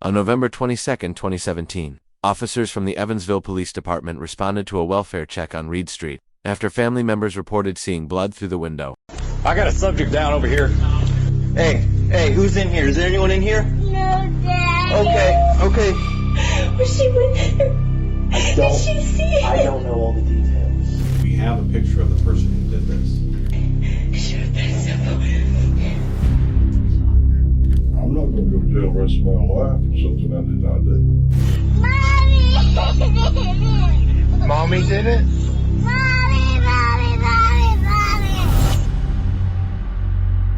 On November 22, 2017, officers from the Evansville Police Department responded to a welfare check on Reed Street after family members reported seeing blood through the window. I got a subject down over here. Hey, who's in here? Is there anyone in here? No, Dad. Okay. Was she with her? Did she see it? I don't know all the details. We have a picture of the person who did this. Should have been simple. I'm not going to go to jail the rest of my life for something I did not do. Mommy! Mommy did it? Mommy!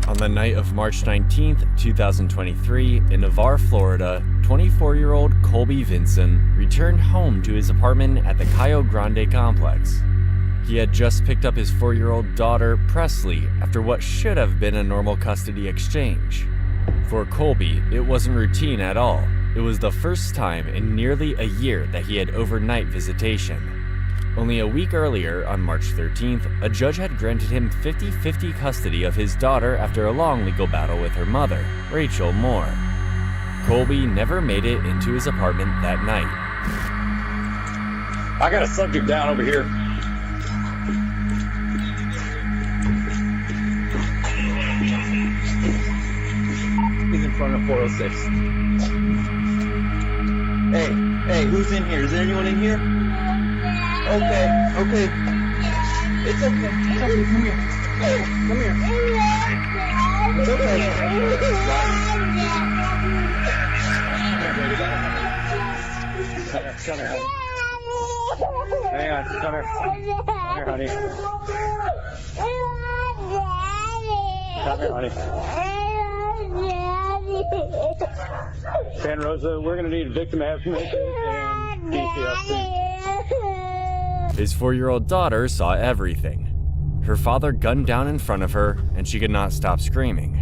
On the night of March 19th, 2023, in Navarre, Florida, 24-year-old Colby Vinson returned home to his apartment at the Cayo Grande complex. He had just picked up his 4-year-old daughter, Presley, after what should have been a normal custody exchange. For Colby, it wasn't routine at all. It was the first time in nearly a year that he had overnight visitation. Only a week earlier, on March 13th, a judge had granted him 50-50 custody of his daughter after a long legal battle with her mother, Rachel Moore. Colby never made it into his apartment that night. I got a subject down over here. He's in front of 406. Hey, who's in here? Is there anyone in here? Okay. It's okay. Come here. It's okay. Come here, honey. Hang on, come here. Come here, honey. Come here, honey. San Rosa, we're going to need victim advocate and PTSD. His 4-year-old daughter saw everything. Her father gunned down in front of her, and she could not stop screaming.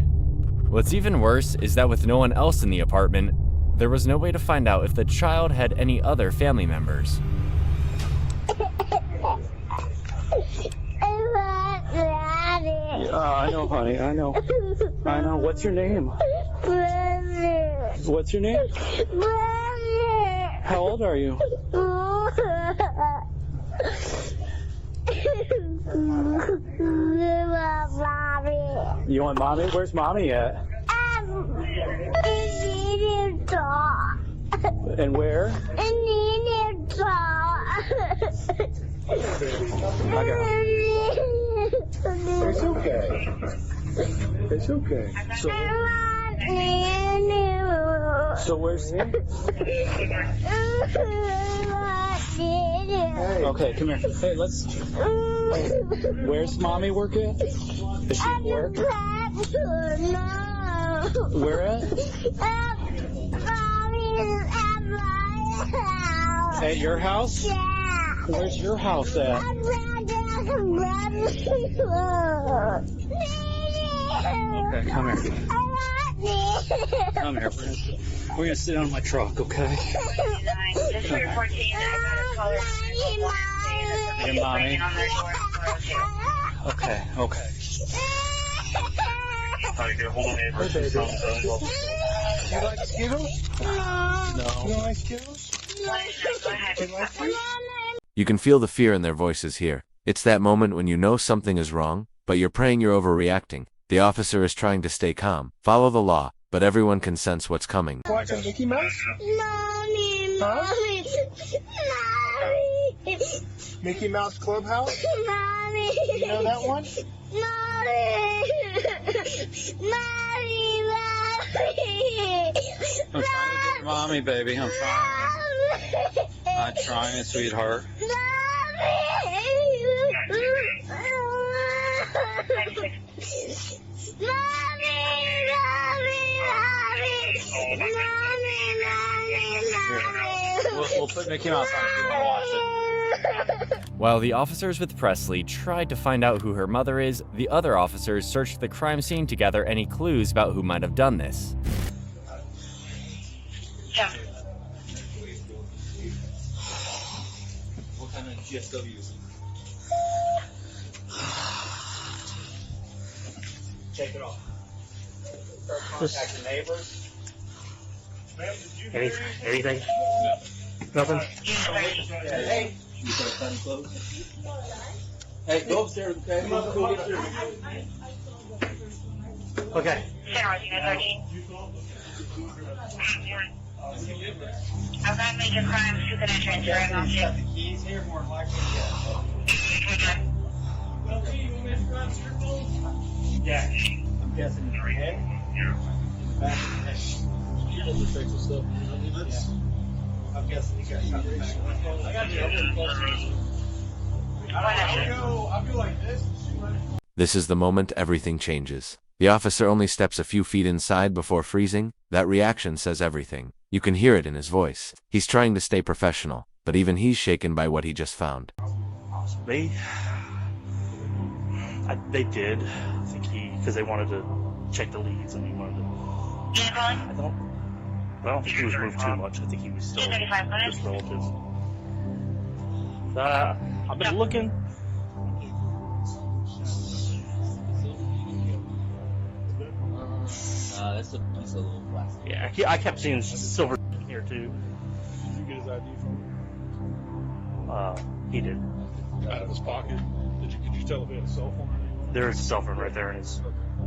What's even worse is that with no one else in the apartment, there was no way to find out if the child had any other family members. I know, honey, I know. What's your name? What's your name? How old are you? You want mommy? Where's mommy at? And where? It's okay. It's okay. So where's he? Okay, come here. Hey, where's mommy work at? Is she at work? Where at? At your house? Yeah. Where's your house at? Okay, come here. Come here. We're gonna sit on my truck, okay? Your mommy. Okay. You like Skittles? No. You don't like Skittles? You can feel the fear in their voices here. It's that moment when you know something is wrong, but you're praying you're overreacting. The officer is trying to stay calm, follow the law, but everyone can sense what's coming. Watching Mickey Mouse? Mommy. Mickey Mouse Clubhouse? Mommy. You know that one? I'm trying to get mommy, baby. I'm trying, sweetheart. We'll put Mickey Mouse on if you want to watch it. While the officers with Presley tried to find out who her mother is, the other officers searched the crime scene to gather any clues about who might have done this. Yeah. What kind of GSW is it? Take it off. Start contacting neighbors. Anything? Nothing? Hey, go upstairs, okay? Come on, go upstairs. Okay. I've got major crimes, stupid entrance, right on you. The keys here, more than likely, yeah. I'm guessing it's right head. In the back of the head. You'll just fix the stuff. I mean, that's. I'm guessing you got something in the back. I got you. I'll go like this. This is the moment everything changes. The officer only steps a few feet inside before freezing. That reaction says everything. You can hear it in his voice. He's trying to stay professional, but even he's shaken by what he just found. They did. I think because they wanted to check the leads and he wanted to. I don't think he was moved too much. I think he was still just relatives. I've been looking. That's a piece of little plastic. Yeah, I kept seeing silver here too. Did you get his ID from him? He did. Out of his pocket? Could you tell if he had a cell phone or anything? There's a cell phone right there in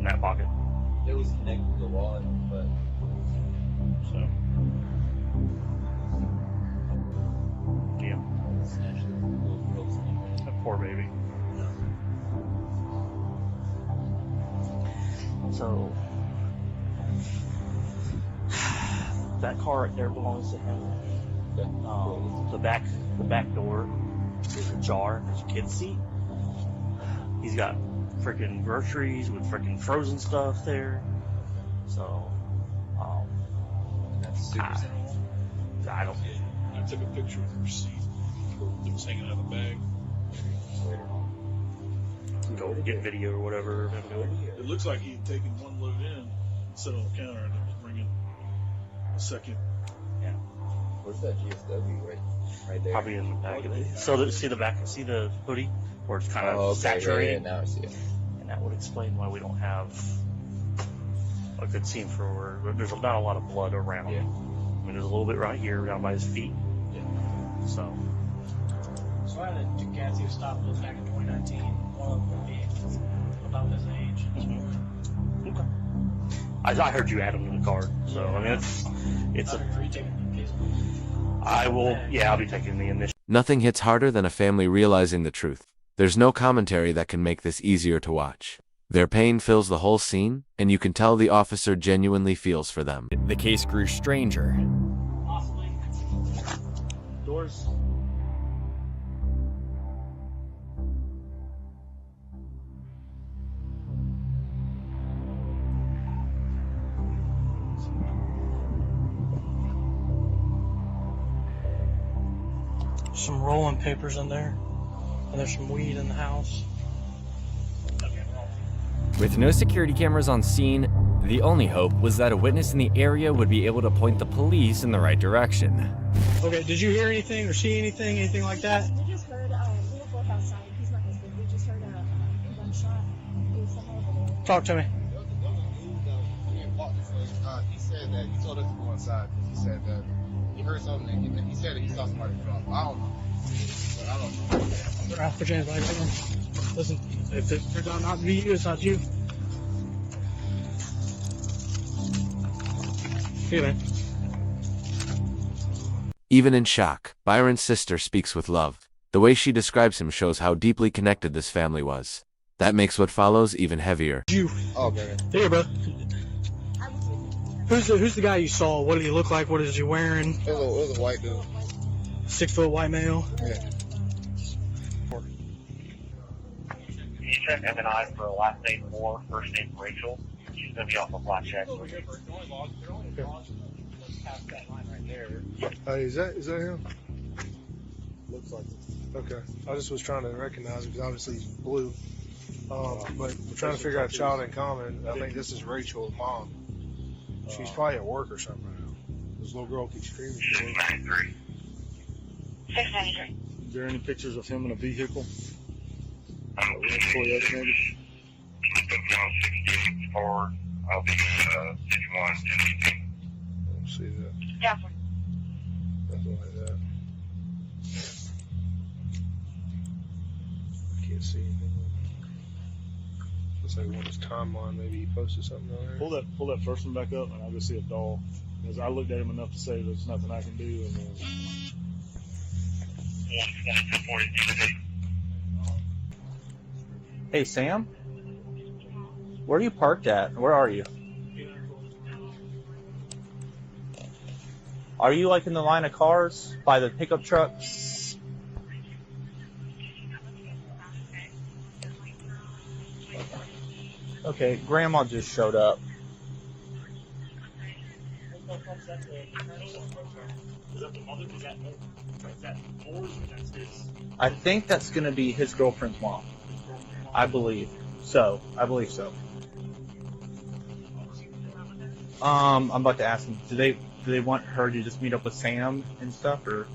that pocket. It was connected to the wall, but. So. Yeah. Snatched the little girl's name. That poor baby. So. That car right there belongs to him. The back door is ajar. There's a kid's seat. He's got freaking groceries with freaking frozen stuff there. So, That's super simple. I don't. I took a picture of the receipt. It was hanging out of the bag. Go get video or whatever. It looks like he had taken one load in, set on the counter, and then was bringing a second. Yeah. Where's that GSW right there? Probably in the back of it. So see the hoodie where it's kind of okay, saturated. Yeah, now I see it. And that would explain why we don't have a good scene for where there's not a lot of blood around. Yeah. I mean, there's a little bit right here, down by his feet. Yeah. So. So I had two cats who stopped us back in 2019. One of them would be about this age. Okay. I heard you add him to the card, so I mean it's a. Are you taking the case? I'll be taking the initial. Nothing hits harder than a family realizing the truth. There's no commentary that can make this easier to watch. Their pain fills the whole scene, and you can tell the officer genuinely feels for them. The case grew stranger. Possibly. Doors. Some rolling papers in there, and there's some weed in the house. With no security cameras on scene, the only hope was that a witness in the area would be able to point the police in the right direction. Okay, did you hear anything or see anything like that? We just heard, we were both outside. He's my husband. We just heard a gunshot. It was somewhere over there. Talk to me. He said that he told us to go inside. He said that he heard something and he said that he saw somebody drop. I don't know. But I don't know. Ralph, put your hands behind you. Listen, if it turns out not to be you, it's not you. Here, man. Even in shock, Byron's sister speaks with love. The way she describes him shows how deeply connected this family was. That makes what follows even heavier. You. Oh, man. Here, bro. Who's the guy you saw? What did he look like? What is he wearing? It was a white dude. 6-foot white male. Yeah. You check M&I for last name Moore, first name Rachel. She's going to be off a flat check. Hey, is that him? Looks like it. Okay. I just was trying to recognize him because obviously he's blue. But we're trying to figure out child in common. I think this is Rachel's mom. She's probably at work or something right now. This little girl keeps screaming. 693. 693. Is there any pictures of him in a vehicle? Toyota maybe? He's putting me on 68 forward. I'll be 51 to 18. See that? Yeah. Nothing like that. Can't see anything. Looks like one of his timeline. Maybe he posted something on there. Pull that first one back up, and I'll just see a doll. Because I looked at him enough to say there's nothing I can do, and then. Hey, Sam? Where are you parked at? Where are you? Are you like in the line of cars by the pickup truck? Okay, Grandma just showed up. I think that's going to be his girlfriend's mom. I believe so. I'm about to ask them. Do they want her to just meet up with Sam and stuff, or?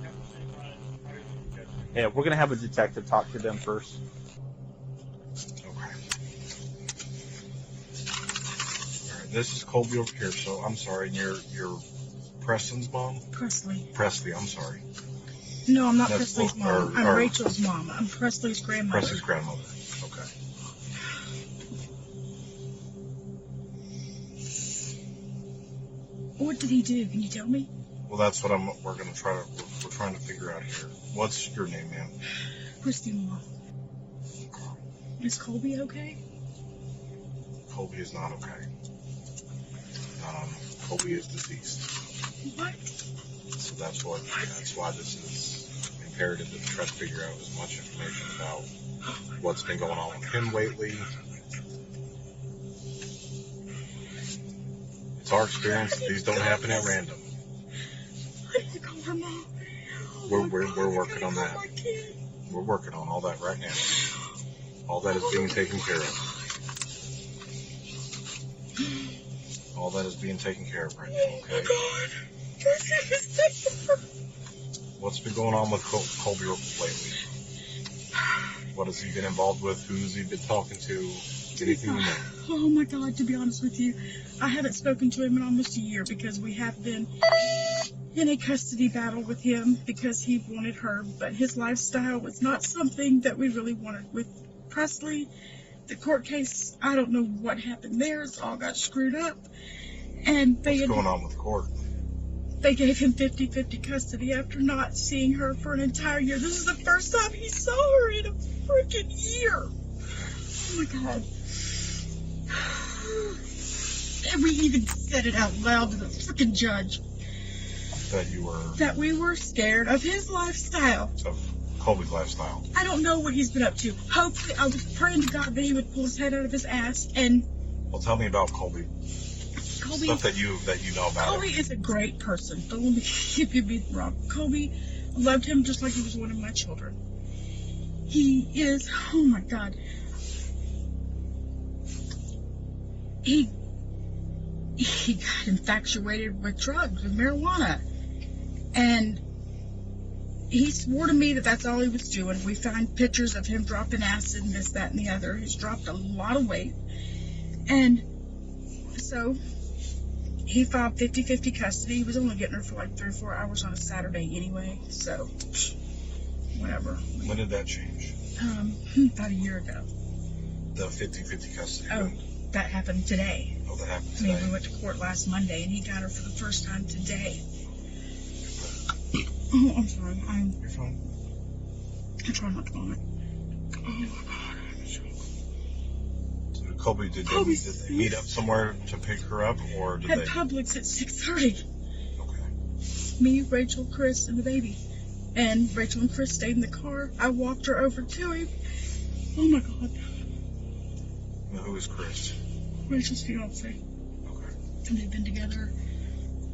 Yeah, we're gonna have a detective talk to them first. Okay. Alright, this is Colby over here, so I'm sorry, you're Preston's mom? Presley, I'm sorry. No, I'm not That's Presley's mom. I'm Rachel's mom. I'm Presley's grandmother. Presley's grandmother. Okay. What did he do? Can you tell me? Well, that's what we're trying to figure out here. What's your name, ma'am? Christy Moore. Is Colby okay? Colby is not okay. Colby is deceased. What? So that's why this is imperative that we try to figure out as much information about what's been going on with him lately. It's our experience that these don't happen at random. I need to call her mom. We're working on that. We're working on all that right now. All that is being taken care of. All that is being taken care of right now, okay? What's been going on with Colby lately? What has he been involved with? Who's he been talking to? Anything you know? Oh my God, to be honest with you, I haven't spoken to him in almost a year because we have been in a custody battle with him because he wanted her, but his lifestyle was not something that we really wanted. With Presley, the court case, I don't know what happened there. It all got screwed up. And what's going on with court? They gave him 50-50 custody after not seeing her for an entire year. This is the first time he saw her in a freaking year. Oh my God. And we even said it out loud to the freaking judge. That we were scared of his lifestyle. Of Colby's lifestyle. I don't know what he's been up to. Hopefully, I was praying to God that he would pull his head out of his ass and... Well, tell me about Colby. Stuff that you know about Colby him. is a great person. Don't let me keep you being wrong. Colby, I loved him just like he was one of my children. He is, oh my God. He got infatuated with drugs, with marijuana. And he swore to me that that's all he was doing. We found pictures of him dropping acid and this, that, and the other. He's dropped a lot of weight. And so he filed 50-50 custody. He was only getting her for like 3 or 4 hours on a Saturday anyway. So, whatever. When did that change? About a year ago. The 50-50 custody? Oh, that happened today. Oh, that happened today? I mean, we went to court last Monday, and he got her for the first time today. Oh, I'm sorry. You're fine. I try not to vomit. Oh, my God. So Colby, did they meet up somewhere to pick her up, or did they? At Publix at 6:30. Okay. Me, Rachel, Chris, and the baby. And Rachel and Chris stayed in the car. I walked her over to him. Oh, my God. Now, who is Chris? Rachel's fiance. Okay. And they've been together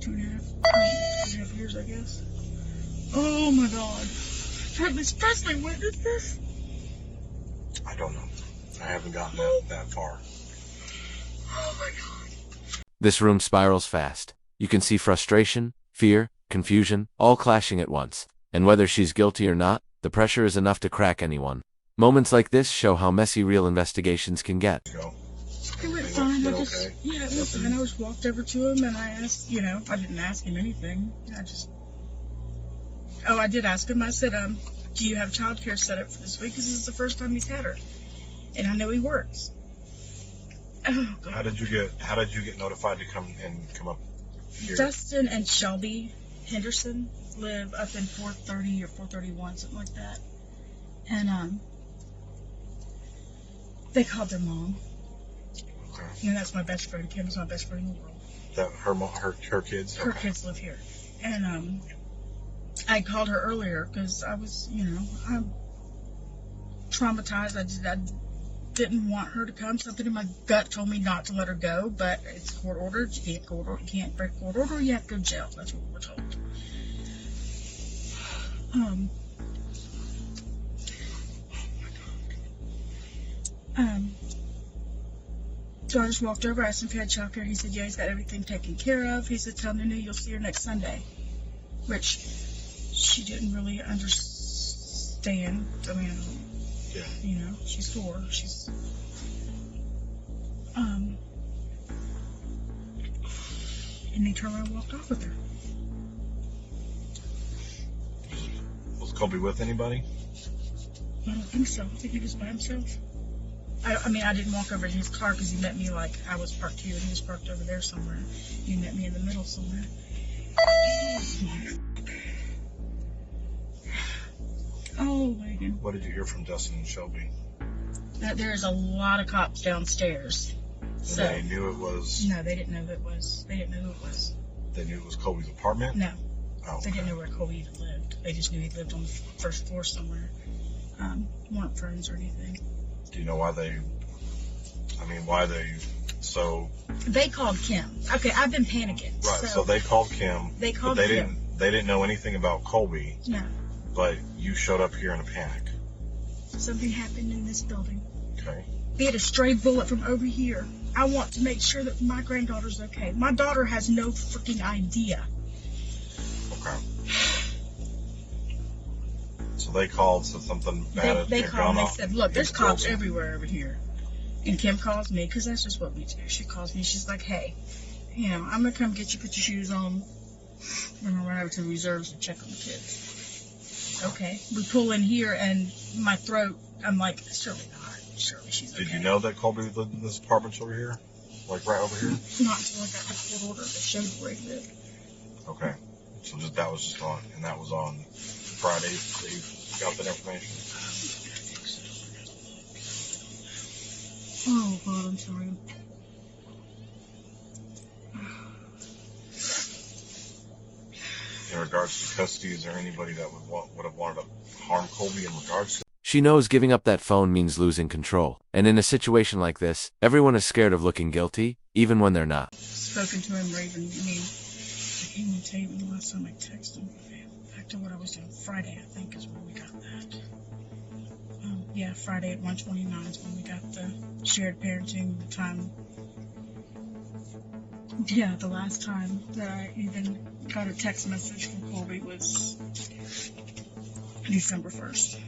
2.5 years, I guess. Oh my God. Miss Presley, when is this? I don't know. I haven't gotten that far. Oh my God. This room spirals fast. You can see frustration, fear, confusion, all clashing at once. And whether she's guilty or not, the pressure is enough to crack anyone. Moments like this show how messy real investigations can get. It went fine. I it just, okay? yeah, it was fine. I just walked over to him and I asked, you know, I didn't ask him anything. I did ask him. I said, do you have childcare set up for this week? Because this is the first time he's had her. And I know he works. Oh, God. How did you get notified to come up here? Dustin and Shelby Henderson live up in 430 or 431, something like that. And, they called their mom. Okay. You know, that's my best friend. Kim is my best friend in the world. That her kids? Her kids live here. And, I called her earlier because I was, you know, I'm traumatized. I didn't want her to come. Something in my gut told me not to let her go, but it's court ordered. You can't break court order. You have to go to jail. That's what we're told. So I just walked over, asked him if he had childcare. He said, yeah, he's got everything taken care of. He said, tell Nunu you'll see her next Sunday. Which she didn't really understand. I mean, yeah. You know, she's 4. She's, and he turned around and walked off with her. Was Colby with anybody? I don't think so. I think he was by himself. I mean, I didn't walk over to his car because he met me like I was parked here and he was parked over there somewhere. He met me in the middle somewhere. Oh, Megan. What did you hear from Dustin and Shelby? That there's a lot of cops downstairs. So they knew it was... No, they didn't know who it was. They didn't know who it was. They knew it was Colby's apartment? No. Oh, They didn't know where Colby even lived. They just knew he lived on the first floor somewhere. Weren't friends or anything. Do you know why they... So... They called Kim. Okay, I've been panicking. Right, so they called Kim. They called but Kim. They didn't know anything about Colby. No. But you showed up here in a panic. Something happened in this building. Okay. They had a stray bullet from over here. I want to make sure that my granddaughter's okay. My daughter has no freaking idea. Okay. So they called, said something bad They had called gone and they off said, look, there's in the cops building. everywhere over here. And Kim calls me, because that's just what we do. She calls me, she's like, hey, you know, I'm going to come get you, put your shoes on. We're going to run over to the reserves and check on the kids. Okay. We pull in here, and my throat, I'm like, surely not. Surely she's okay. Did you know that Colby lived in this apartment over here? Like right over here? Not until I got the court order that showed where he lived. Okay. So that was just on, and that was on Friday. They got that information. Oh, God, I'm sorry. In regards to custody, is there anybody that would have wanted to harm Colby in regards to? She knows giving up that phone means losing control. And in a situation like this, everyone is scared of looking guilty, even when they're not. Spoken to him, Raven. I mean, I can't even tell you when the last time I texted him. Back to what I was doing. Friday, I think, is when we got that. Yeah, Friday at 1:29 is when we got the shared parenting time. Yeah, the last time that I even got a text message from Colby was December 1st.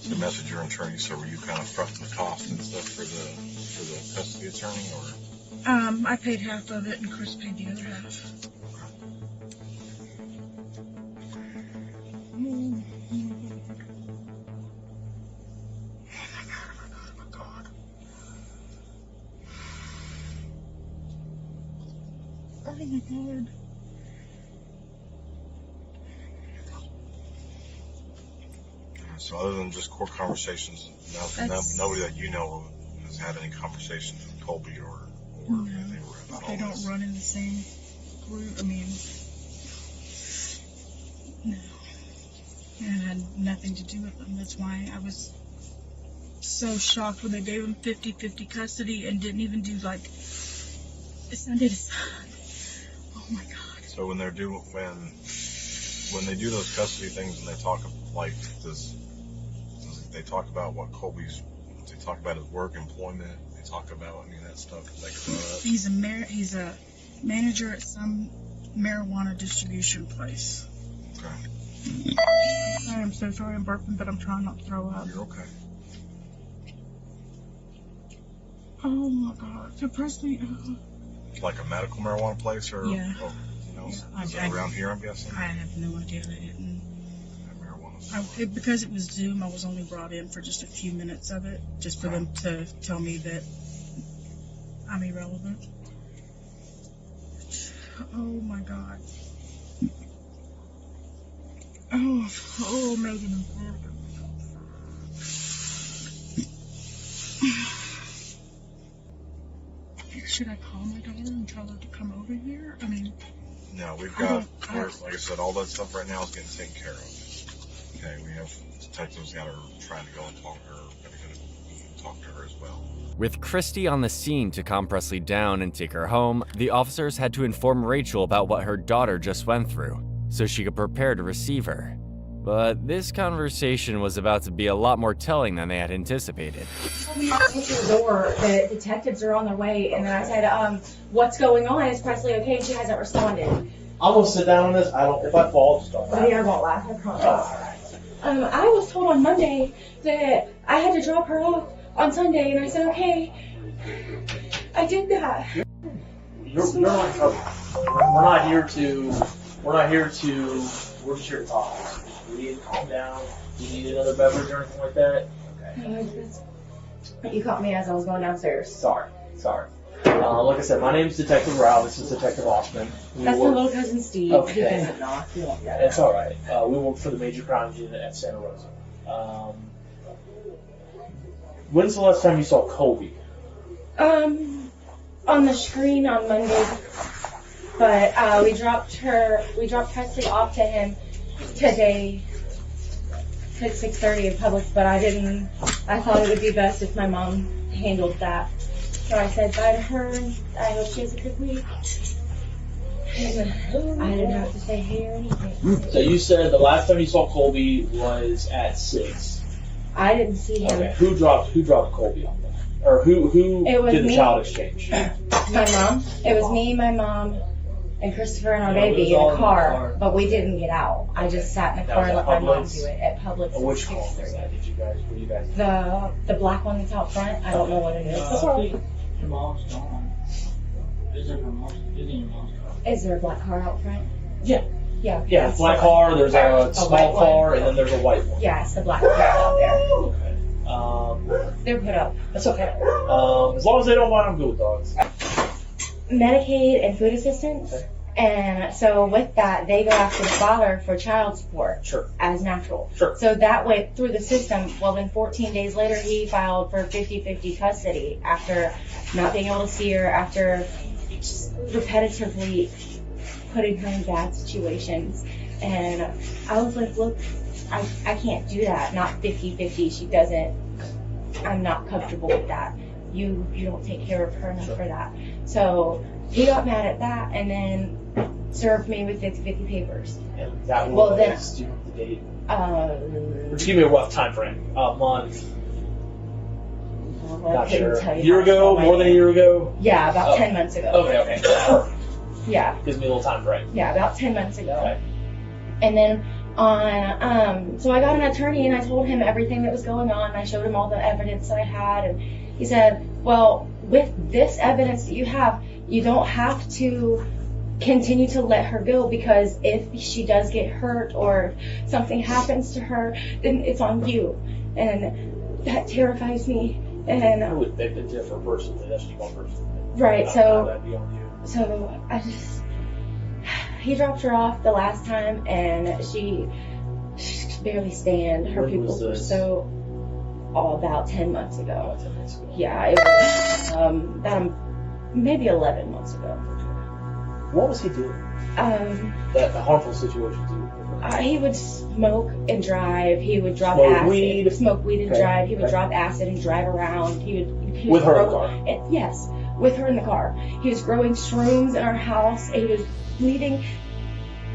The message your attorney, so were you kind of fronting the cost and stuff for the custody attorney, or? I paid half of it and Chris paid the other half. Oh my God. So other than just court conversations, nobody that you know has had any conversations with Colby or anything about all They don't this? run in the same group. I mean, no. It had nothing to do with them. That's why I was so shocked when they gave him 50-50 custody and didn't even do like Sunday to Sunday. Oh my God. So when they do those custody things and they talk like this, they talk about what Colby's. They talk about his work, employment. They talk about that stuff. He's a manager at some marijuana distribution place. Okay. I am so sorry I'm burping, but I'm trying not to throw up. You're okay. Oh my god. So Presley, Like a medical marijuana place or? Yeah. Oh, is Yeah, it around here, I'm guessing? I have no idea. They didn't. Marijuana. Because it was Zoom, I was only brought in for just a few minutes of it, just for them to tell me that I'm irrelevant. Oh my god. Oh, Megan. Should I call my daughter and tell her to come over here? I mean, No, we've got, like I said, all that stuff right now is getting taken care of. Okay, we have detectives that are trying to go and talk to her, going to talk to her as well. With Christy on the scene to calm Presley down and take her home, the officers had to inform Rachel about what her daughter just went through, so she could prepare to receive her. But this conversation was about to be a lot more telling than they had anticipated. Told me to answer the door, the detectives are on their way, and then I said, what's going on? Is Presley okay? And she hasn't responded. I'm gonna sit down on this. If I fall, just don't laugh. The air won't laugh, I promise. I was told on Monday that I had to drop her off on Sunday, and I said, okay. I did that. You're not in trouble. We're not here to, we're just here to talk. You need to calm down. You need another beverage or anything like that? Okay. You caught me as I was going downstairs. Sorry. Like I said, my name's Detective Rao. This is Detective Osman. That's my little cousin Steve. Okay. He doesn't know. It's all right. We work for the Major Crimes Unit at Santa Rosa. When's the last time you saw Colby? On the screen on Monday. But we dropped Presley off to him today at 6:30 in Publix, but I thought it would be best if my mom handled that. So I said bye to her, I hope she has a good week. And I didn't have to say hey or anything. So you said the last time you saw Colby was at 6. I didn't see him. Okay. Who dropped Colby off there? Or who did the child exchange? My mom. It was me, my mom, and Christopher and our baby in the car, but we didn't get out. I just sat in the car and let my mom do it at Publix. Which car was that? Were you guys? The black one that's out front. I don't know what it is. That's all right. Your mom's gone. Isn't your mom's car? Is there a black car out front? Yeah. Yeah. Yeah, black car. There's a small car, and then there's a white one. Yeah, it's the black car out there. Okay. They're put up. That's okay. As long as they don't mind, I'm good with dogs. Medicaid and food assistance. Okay. And so with that, they go after the father for child support. Sure. As natural. Sure. So that went through the system. Well, then 14 days later, he filed for 50-50 custody after not being able to see her, after repetitively putting her in bad situations. And I was like, look, I can't do that. Not 50-50. She doesn't. I'm not comfortable with that. You don't take care of her enough for that. So he got mad at that and then served me with 50-50 papers. And that was, do you know the date? Just give me a rough time frame. A month. Not sure. A year ago? More than a year ago? Yeah, about 10 months ago. Okay. Perfect. Yeah. Gives me a little time frame. Yeah, about 10 months ago. Okay. And then so I got an attorney and I told him everything that was going on. I showed him all the evidence that I had, and he said, well, with this evidence that you have, you don't have to continue to let her go, because if she does get hurt or if something happens to her, then it's on you. And that terrifies me. And I would beg to differ personally. That's just one person. Right, so that'd be on you. So he dropped her off the last time, and she could barely stand. Her pupils were so, about 10 months ago. About 10 months ago. Yeah, it was maybe 11 months ago. What was he doing? That harmful situation too. He would smoke and drive. He would drop Smoke acid. weed? Smoke weed and Okay. drive. He would Okay. drop acid and drive around. He was With her in the car? Yes, with her in the car. He was growing shrooms in our house. He was leaving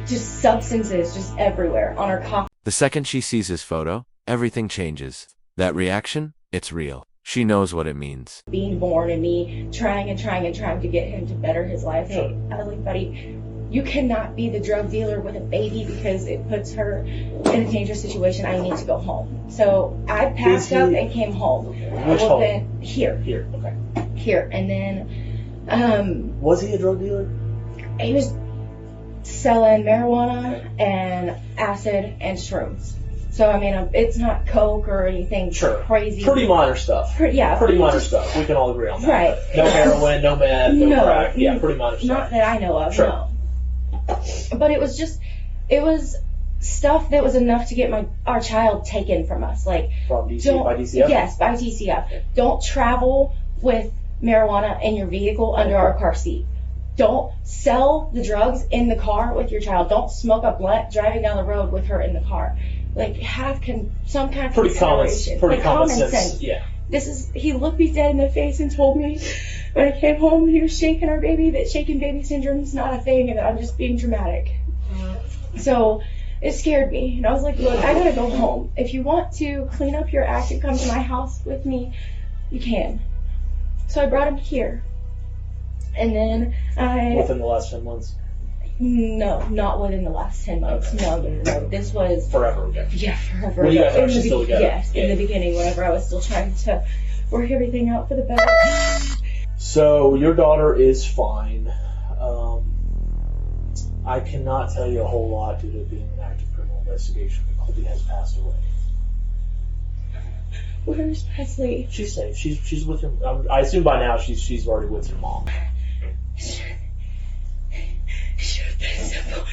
just substances just everywhere on our coffee. The second she sees his photo, everything changes. That reaction, it's real. She knows what it means. Being born and me trying to get him to better his life. Hey, I was like, buddy, you cannot be the drug dealer with a baby because it puts her in a dangerous situation. I need to go home. So I packed up and came home. Which home? Then, here. Here, okay. Here. And then, was he a drug dealer? he was selling marijuana and acid and shrooms. So, I mean, it's not coke or anything crazy. Pretty minor stuff. Pretty minor stuff. We can all agree on that. Right. No heroin, no meth, no crack. Yeah, pretty minor stuff. Not that I know of, no. But it was stuff that was enough to get our child taken from us. Like, from by DCF? Yes, by DCF. Okay. Don't travel with marijuana in your vehicle under our car seat. Don't sell the drugs in the car with your child. Don't smoke a blunt driving down the road with her in the car. Like, have some kind of consideration. Pretty common sense. Yeah. He looked me dead in the face and told me when I came home he was shaking our baby, that shaking baby syndrome is not a thing and that I'm just being dramatic. So it scared me. And I was like, look, I gotta go home. If you want to clean up your act and come to my house with me, you can. So I brought him here. And then Within the last 10 months? No, not within the last 10 months. Okay. No. This was... Forever ago. Yeah, forever ago. You guys are actually still together? Yes, in the beginning, whenever I was still trying to work everything out for the better. So, your daughter is fine. I cannot tell you a whole lot due to it being an active criminal investigation. Colby has passed away. Where's Presley? She's safe. She's with her... I assume by now she's already with her mom. Should have been simple.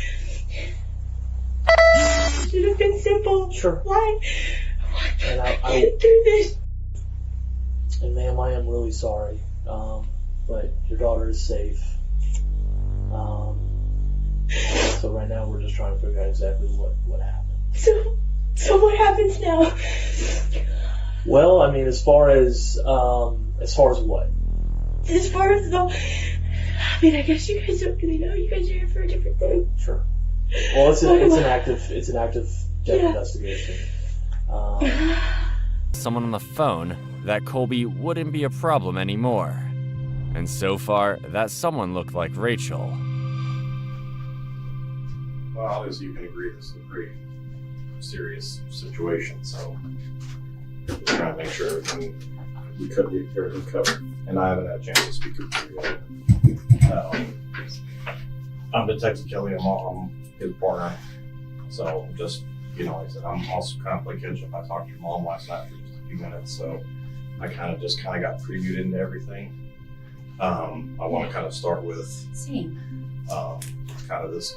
Should have been simple. Sure. Why and I get through this? And ma'am, I am really sorry. But your daughter is safe. So right now we're just trying to figure out exactly what happened. So what happens now? Well, I mean, as far as what? As far as I mean, I guess you guys don't really know. You guys are here for a different thing. Sure. Well, it's an active death investigation. Someone on the phone that Colby wouldn't be a problem anymore. And so far, that someone looked like Rachel. Well, obviously you can agree this is a pretty serious situation, so we're trying to make sure everything we could be covered. And I haven't had a chance to speak with you yet. I'm Detective Kelly. I'm his partner. So just, like I said, I'm also kind of playing catch up. I talked to your mom last night for just a few minutes, so I kind of got previewed into everything. I want to kind of start with kind of this,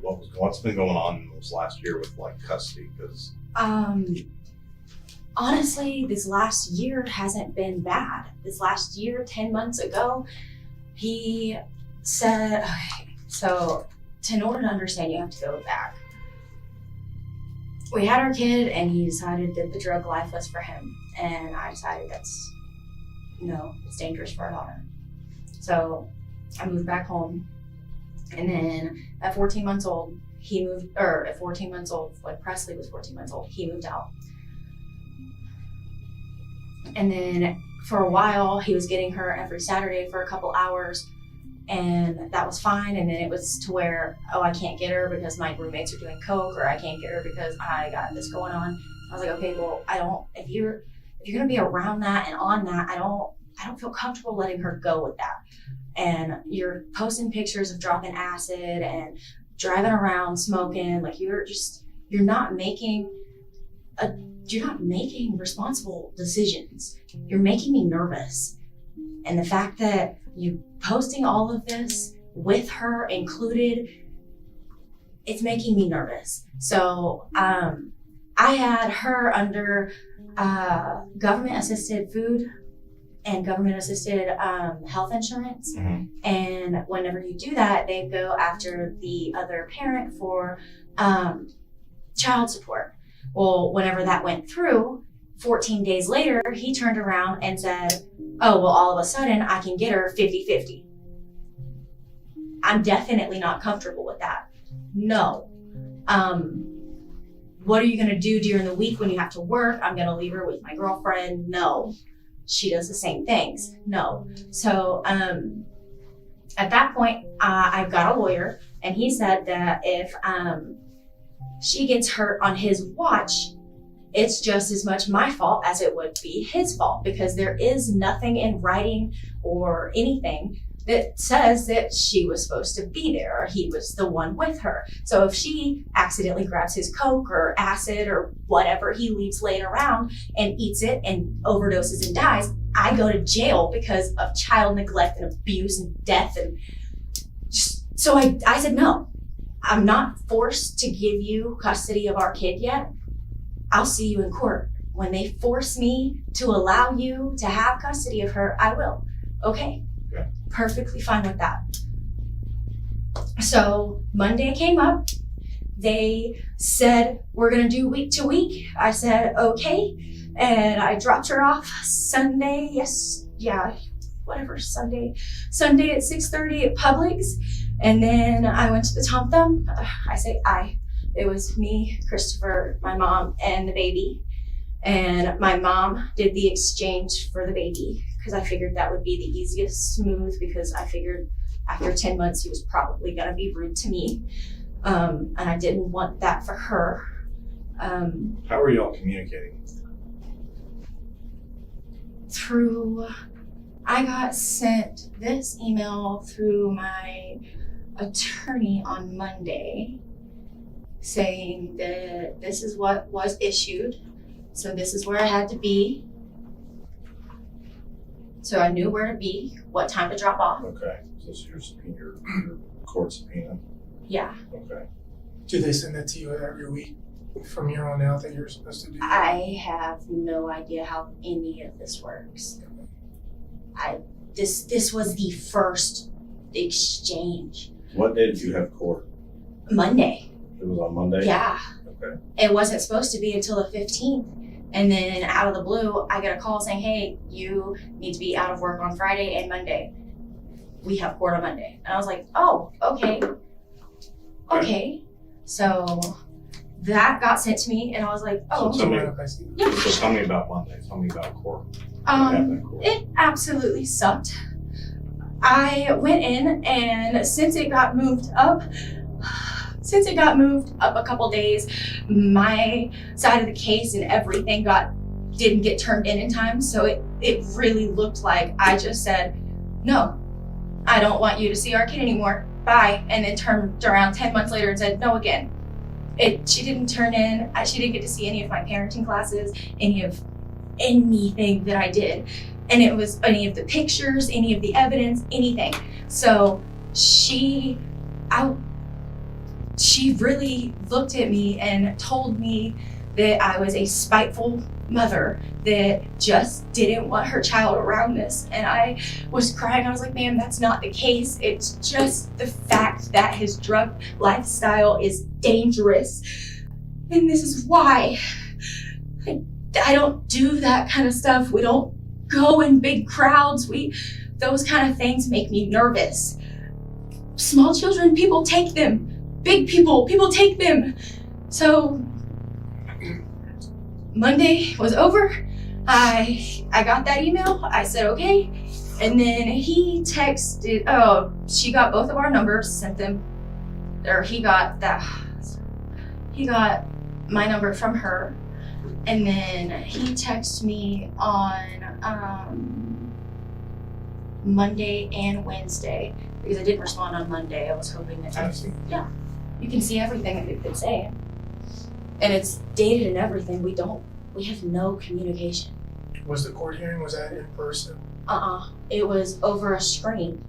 what's been going on in this last year with like custody, because honestly, this last year hasn't been bad. This last year, 10 months ago, he said, okay, so in order to understand, you have to go back. We had our kid and he decided that the drug life was for him. And I decided it's dangerous for our daughter. So I moved back home. And then at 14 months old, like Presley was 14 months old, he moved out. And then for a while, he was getting her every Saturday for a couple hours, and that was fine. And then it was to where, I can't get her because my roommates are doing coke, or I can't get her because I got this going on. I was like, okay, well, if you're gonna be around that and on that, I don't feel comfortable letting her go with that. And you're posting pictures of dropping acid and driving around smoking, like you're not making responsible decisions. You're making me nervous. And the fact that you posting all of this with her included, it's making me nervous. So I had her under government assisted food and government assisted health insurance. Mm-hmm. And whenever you do that, they go after the other parent for child support. Well, whenever that went through, 14 days later, he turned around and said, oh, well, all of a sudden I can get her 50-50. I'm definitely not comfortable with that. No. What are you gonna do during the week when you have to work? I'm gonna leave her with my girlfriend. No. She does the same things. No. So At that point, I got a lawyer, and he said that if she gets hurt on his watch, it's just as much my fault as it would be his fault, because there is nothing in writing or anything that says that she was supposed to be there or he was the one with her. So if she accidentally grabs his Coke or acid or whatever he leaves laying around and eats it and overdoses and dies, I go to jail because of child neglect and abuse and death. And so I said, no, I'm not forced to give you custody of our kid yet. I'll see you in court. When they force me to allow you to have custody of her, I will. Okay. Perfectly fine with that. So Monday came up. They said, we're going to do week to week. I said, okay. And I dropped her off Sunday. Sunday at 6:30 at Publix. And then I went to the Tom Thumb. I say I. It was me, Christopher, my mom, and the baby. And my mom did the exchange for the baby because I figured that would be the easiest, smooth, because I figured after 10 months he was probably going to be rude to me. And I didn't want that for her. How are y'all communicating? I got sent this email through my attorney on Monday saying that this is what was issued. So this is where I had to be. So I knew where to be, what time to drop off. Okay, so this is your subpoena, your court subpoena? Yeah. Okay. Do they send that to you every week from here on out that you're supposed to do? I have no idea how any of this works. This was the first exchange. What day did you have court? Monday. It was on Monday? Yeah. Okay. It wasn't supposed to be until the 15th. And then out of the blue, I get a call saying, hey, you need to be out of work on Friday and Monday. We have court on Monday. And I was like, oh, okay. Okay. So that got sent to me and I was like, oh. So tell me about Monday. Tell me about court. It absolutely sucked. I went in, and since it got moved up a couple days, my side of the case and everything didn't get turned in time. So it really looked like I just said, no, I don't want you to see our kid anymore. Bye. And then turned around 10 months later and said no again. She didn't turn in. She didn't get to see any of my parenting classes, anything that I did. And it was any of the pictures, any of the evidence, anything. So she really looked at me and told me that I was a spiteful mother that just didn't want her child around this. And I was crying. I was like, ma'am, that's not the case. It's just the fact that his drug lifestyle is dangerous. And this is why I don't do that kind of stuff. We don't go in big crowds. Those kind of things make me nervous. Small children, people take them. Big people take them. So Monday was over. I got that email. I said, okay. And then he texted, she got both of our numbers, sent them, or he got my number from her. And then he texted me on Monday and Wednesday because I didn't respond on Monday. I was hoping that you can see everything that they've been saying. And it's dated and everything. We have no communication. Was the court hearing, was that in person? It was over a screen.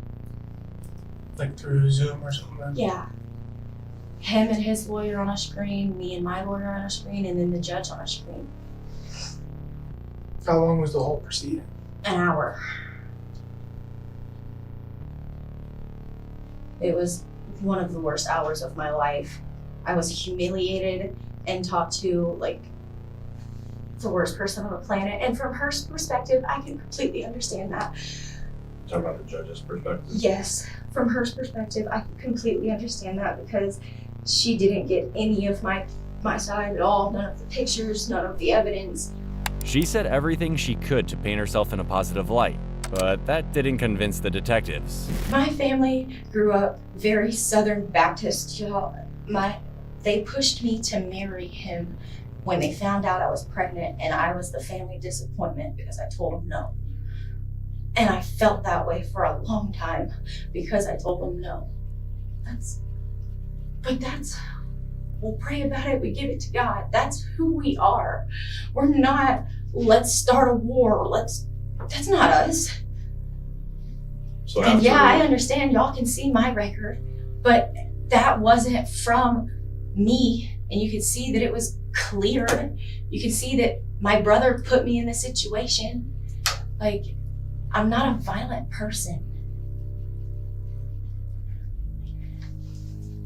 Like through Zoom or something? Yeah. Him and his lawyer on a screen, me and my lawyer on a screen, and then the judge on a screen. How long was the whole proceeding? An hour. It was one of the worst hours of my life. I was humiliated and talked to like the worst person on the planet. And from her perspective, I can completely understand that. Talking about the judge's perspective? Yes, from her perspective, I can completely understand that because she didn't get any of my side at all. None of the pictures, none of the evidence. She said everything she could to paint herself in a positive light, But that didn't convince the detectives. My family grew up very Southern Baptist, y'all. They pushed me to marry him when they found out I was pregnant, and I was the family disappointment because I told them no. And I felt that way for a long time because I told them no. We'll pray about it, we give it to God. That's who we are. We're not, let's start a war, that's not us. So and yeah, I understand y'all can see my record, but that wasn't from me. And you could see that it was clear. You can see that my brother put me in this situation. Like, I'm not a violent person.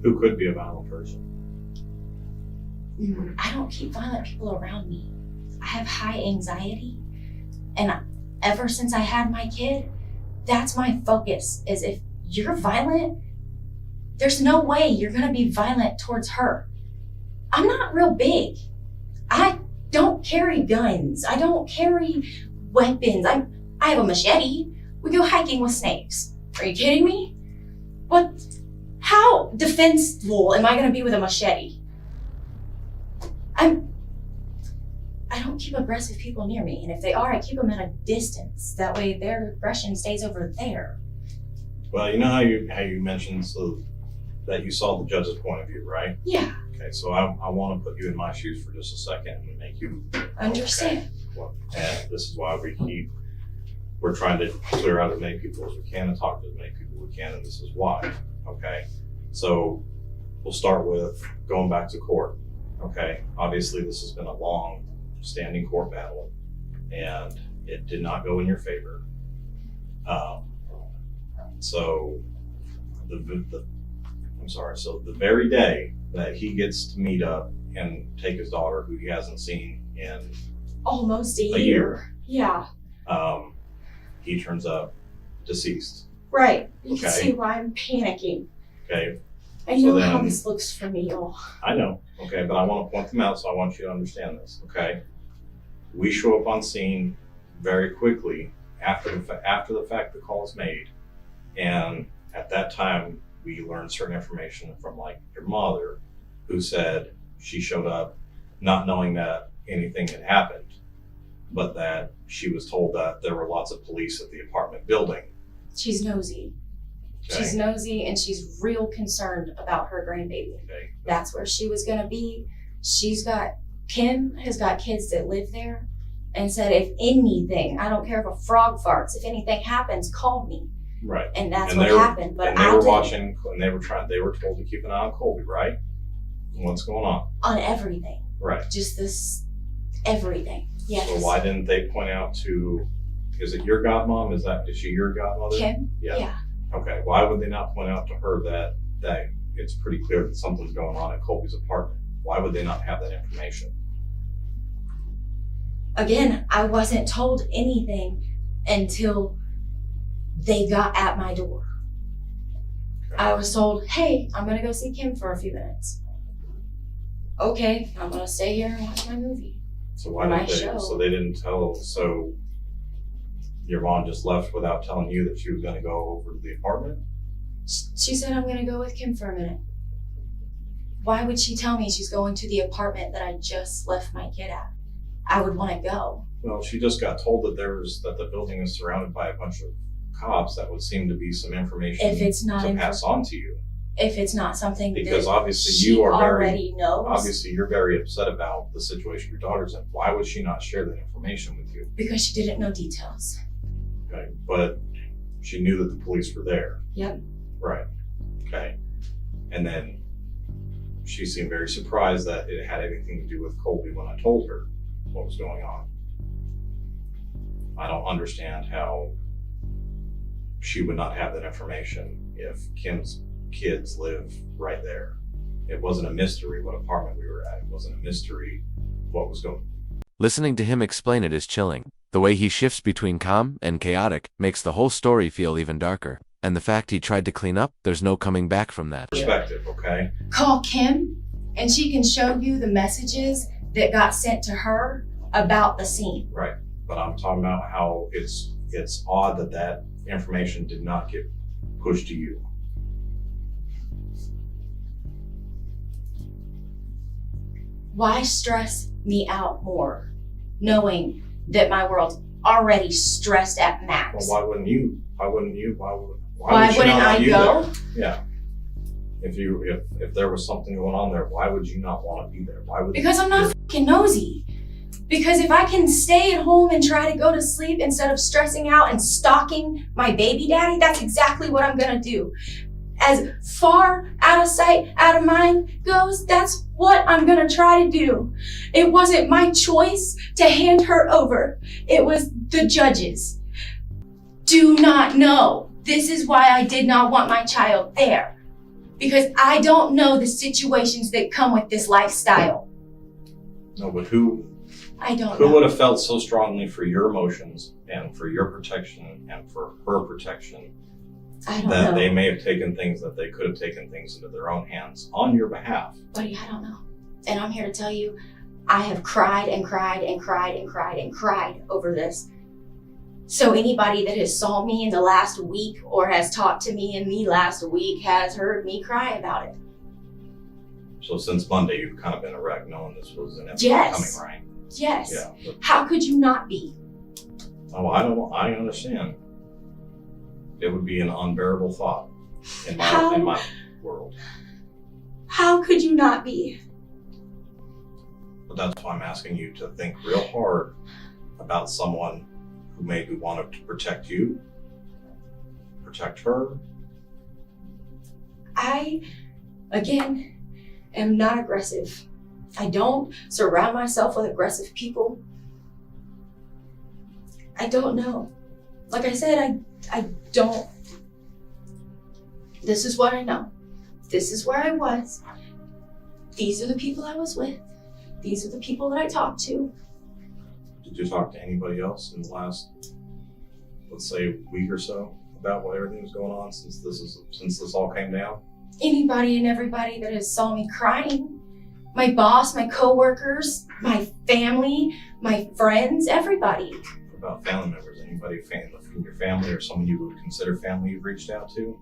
Who could be a violent person? I don't keep violent people around me. I have high anxiety. And ever since I had my kid, that's my focus, is if you're violent, there's no way you're gonna be violent towards her. I'm not real big. I don't carry guns. I don't carry weapons. I have a machete. We go hiking with snakes. Are you kidding me? How defensible am I gonna be with a machete? I don't keep aggressive people near me, and if they are, I keep them at a distance. That way their aggression stays over there. Well, you know how you mentioned that you saw the judge's point of view, right? Yeah. Okay, so I want to put you in my shoes for just a second and make you understand. Okay. And this is why we're trying to clear out as many people as we can and talk to as many people as we can, and this is why. Okay, so we'll start with going back to court. Okay, obviously this has been a long standing court battle and it did not go in your favor. So the very day that he gets to meet up and take his daughter, who he hasn't seen in almost a year. Yeah. He turns up deceased. Right. You Okay. can see why I'm panicking. Okay. I know how this looks for me, y'all. I know. Okay, but I want to point them out, so I want you to understand this. Okay. We show up on scene very quickly after the fact the call is made, and at that time we learned certain information from like your mother, who said she showed up not knowing that anything had happened, but that she was told that there were lots of police at the apartment building. She's nosy. Okay. She's nosy and she's real concerned about her grandbaby. Okay. That's where she was gonna be. Kim has got kids that live there and said, if anything, I don't care if a frog farts, if anything happens, call me. Right. And that's what happened. But they were watching, and they were told to keep an eye on Colby, right? What's going on? On everything. Right. Just this, everything. Yes. So why didn't they point out to, is it your godmom? Is she your godmother? Kim? Yeah. Okay, why would they not point out to her that it's pretty clear that something's going on at Colby's apartment? Why would they not have that information? Again, I wasn't told anything until they got at my door. Okay. I was told, hey, I'm gonna go see Kim for a few minutes. Okay, I'm gonna stay here and watch my movie. So why didn't they? So they didn't tell. So your mom just left without telling you that she was gonna go over to the apartment? She said, I'm gonna go with Kim for a minute. Why would she tell me she's going to the apartment that I just left my kid at? I would want to go. Well, she just got told that the building is surrounded by a bunch of cops. That would seem to be some information to pass on to you. If it's not something because that obviously she you are already knows. Obviously, you're very upset about the situation your daughter's in. Why would she not share that information with you? Because she didn't know details. Okay, but she knew that the police were there. Yep. Right. Okay. And then she seemed very surprised that it had anything to do with Colby when I told her what was going on. I don't understand how she would not have that information if Kim's kids live right there. It wasn't a mystery what apartment we were at. It wasn't a mystery what was going on. Listening to him explain it is chilling. The way he shifts between calm and chaotic makes the whole story feel even darker. And the fact he tried to clean up, there's no coming back from that. Perspective, okay? Call Kim and she can show you the messages that got sent to her about the scene. Right, but I'm talking about how it's it's odd that that information did not get pushed to you. Why stress me out more, knowing that my world's already stressed at max? Well, why wouldn't you? Why wouldn't I go? There? Yeah. If there was something going on there, why would you not want to be there? Why would? Because I'm not fucking nosy. Because if I can stay at home and try to go to sleep instead of stressing out and stalking my baby daddy, that's exactly what I'm gonna do. As far out of sight, out of mind goes, that's what I'm gonna try to do. It wasn't my choice to hand her over. It was the judges. Do not know. This is why I did not want my child there. Because I don't know the situations that come with this lifestyle. No, but who Who would have felt so strongly for your emotions and for your protection and for her protection I don't that know. they may have taken things that they could have taken things into their own hands on your behalf? Buddy, I don't know. And I'm here to tell you, I have cried and cried and cried and cried and cried over this. So anybody that has saw me in the last week or has talked to me in the last week has heard me cry about it. So since Monday, you've kind of been a wreck knowing this was inevitably Yes. coming, right? Yes. Yeah. But, How could you not be? I understand. It would be an unbearable thought in my world. How could you not be? But that's why I'm asking you to think real hard about someone who maybe wanted to protect you, protect her. I, again, am not aggressive. I don't surround myself with aggressive people. I don't know. Like I said, I don't. This is what I know. This is where I was. These are the people I was with. These are the people that I talked to. Did you talk to anybody else in the last, let's say, week or so about what everything was going on since this all came down? Anybody and everybody that has saw me crying. My boss, my coworkers, my family, my friends, everybody. What about family members? Anybody from your family or someone you would consider family you've reached out to?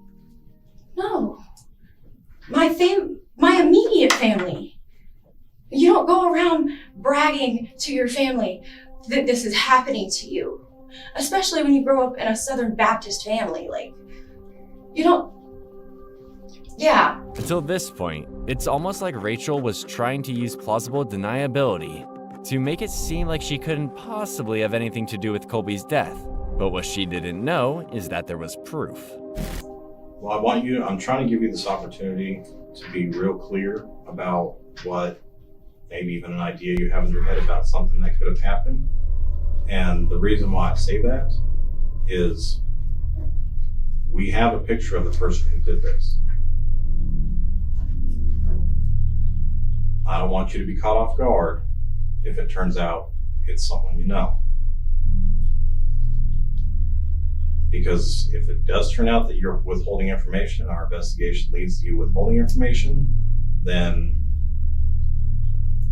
No. My immediate family. You don't go around bragging to your family that this is happening to you. Especially when you grow up in a Southern Baptist family. Like, you don't. Yeah. Until this point, it's almost like Rachel was trying to use plausible deniability to make it seem like she couldn't possibly have anything to do with Colby's death. But what she didn't know is that there was proof. Well, I'm trying to give you this opportunity to be real clear about what, maybe even an idea you have in your head about something that could have happened. And the reason why I say that is we have a picture of the person who did this. I don't want you to be caught off guard if it turns out it's someone you know. Because if it does turn out that you're withholding information, our investigation leads to you withholding information, then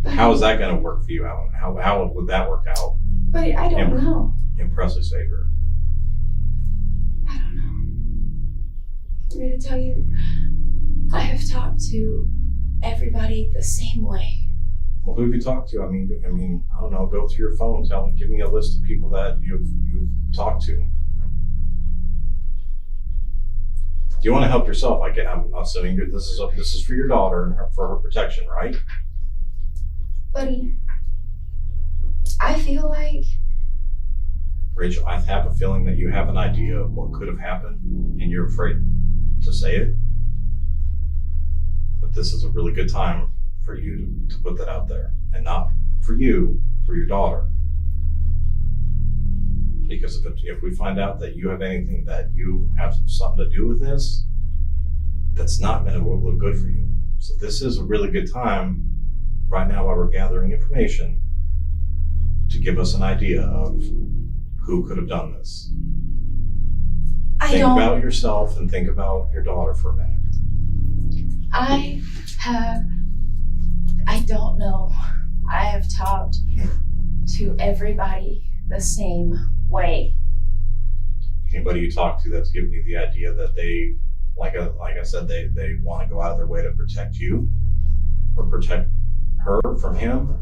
how is that going to work for you, Alan? How would that work out? But I don't know. In Presley's favor. I don't know. For me to tell you, I have talked to everybody the same way. Well, who have you talked to? I mean, I don't know. Go through your phone. Give me a list of people that you've talked to. You want to help yourself? I'm assuming this is for your daughter and for her protection, right? Buddy, I feel like. Rachel, I have a feeling that you have an idea of what could have happened, and you're afraid to say it. But this is a really good time for you to put that out there, and not for you, for your daughter. Because if we find out that you have anything that you have something to do with this, that's not going to look good for you. So this is a really good time right now while we're gathering information to give us an idea of who could have done this. Think about yourself and think about your daughter for a minute. I don't know. I have talked to everybody the same way. anybody you talk to that's giving you the idea that they, like I said, they want to go out of their way to protect you or protect her from him.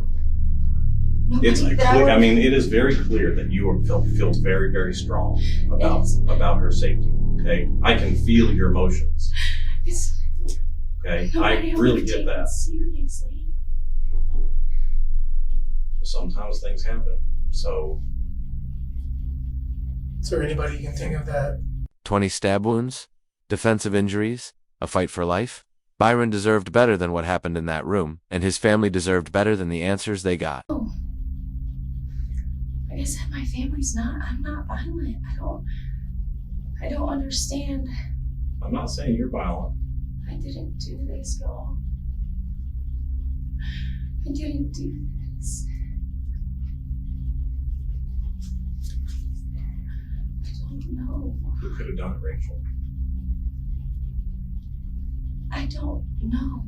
It's clear, I mean, it is very clear that you feel very, very strong about her safety. Okay, I can feel your emotions. Okay, I really get that. Seriously. Sometimes things happen. So, Is there anybody you can think of that? 20 stab wounds, defensive injuries, a fight for life. Byron deserved better than what happened in that room, and his family deserved better than the answers they got. Oh. Like I said, my family's I'm not violent. I don't understand. I'm not saying you're violent. I didn't do this, y'all. I didn't do this. I don't know. Who could have done it, Rachel? I don't know.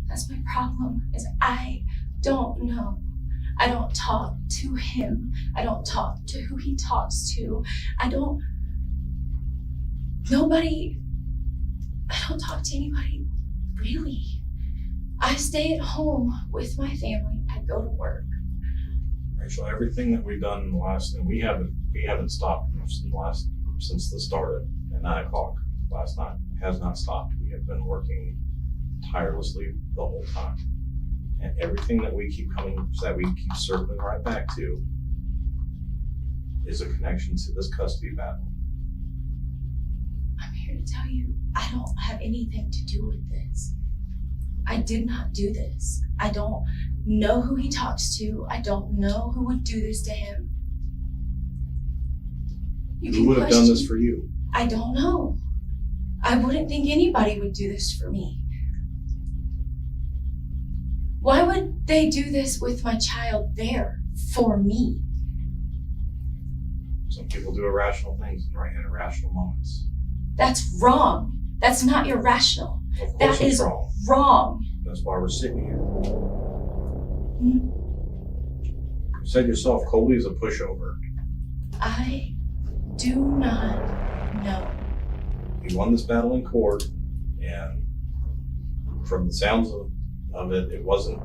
That's my problem, is I don't know. I don't talk to him. I don't talk to who he talks to. I don't talk to anybody, really. I stay at home with my family. I go to work. Rachel, everything that we've done in the last, and we haven't stopped since the start at 9 o'clock last night. It has not stopped. We have been working tirelessly the whole time. And everything that we keep circling right back to is a connection to this custody battle. I'm here to tell you, I don't have anything to do with this. I did not do this. I don't know who he talks to. I don't know who would do this to him. Who would have done this for you? I don't know. I wouldn't think anybody would do this for me. Why would they do this with my child there for me? Some people do irrational things in irrational moments. That's wrong. That's not irrational. Of course That it's is wrong. wrong. That's why we're sitting here. You said yourself, Colby's a pushover. I do not know. He won this battle in court, and from the sounds of it, it wasn't.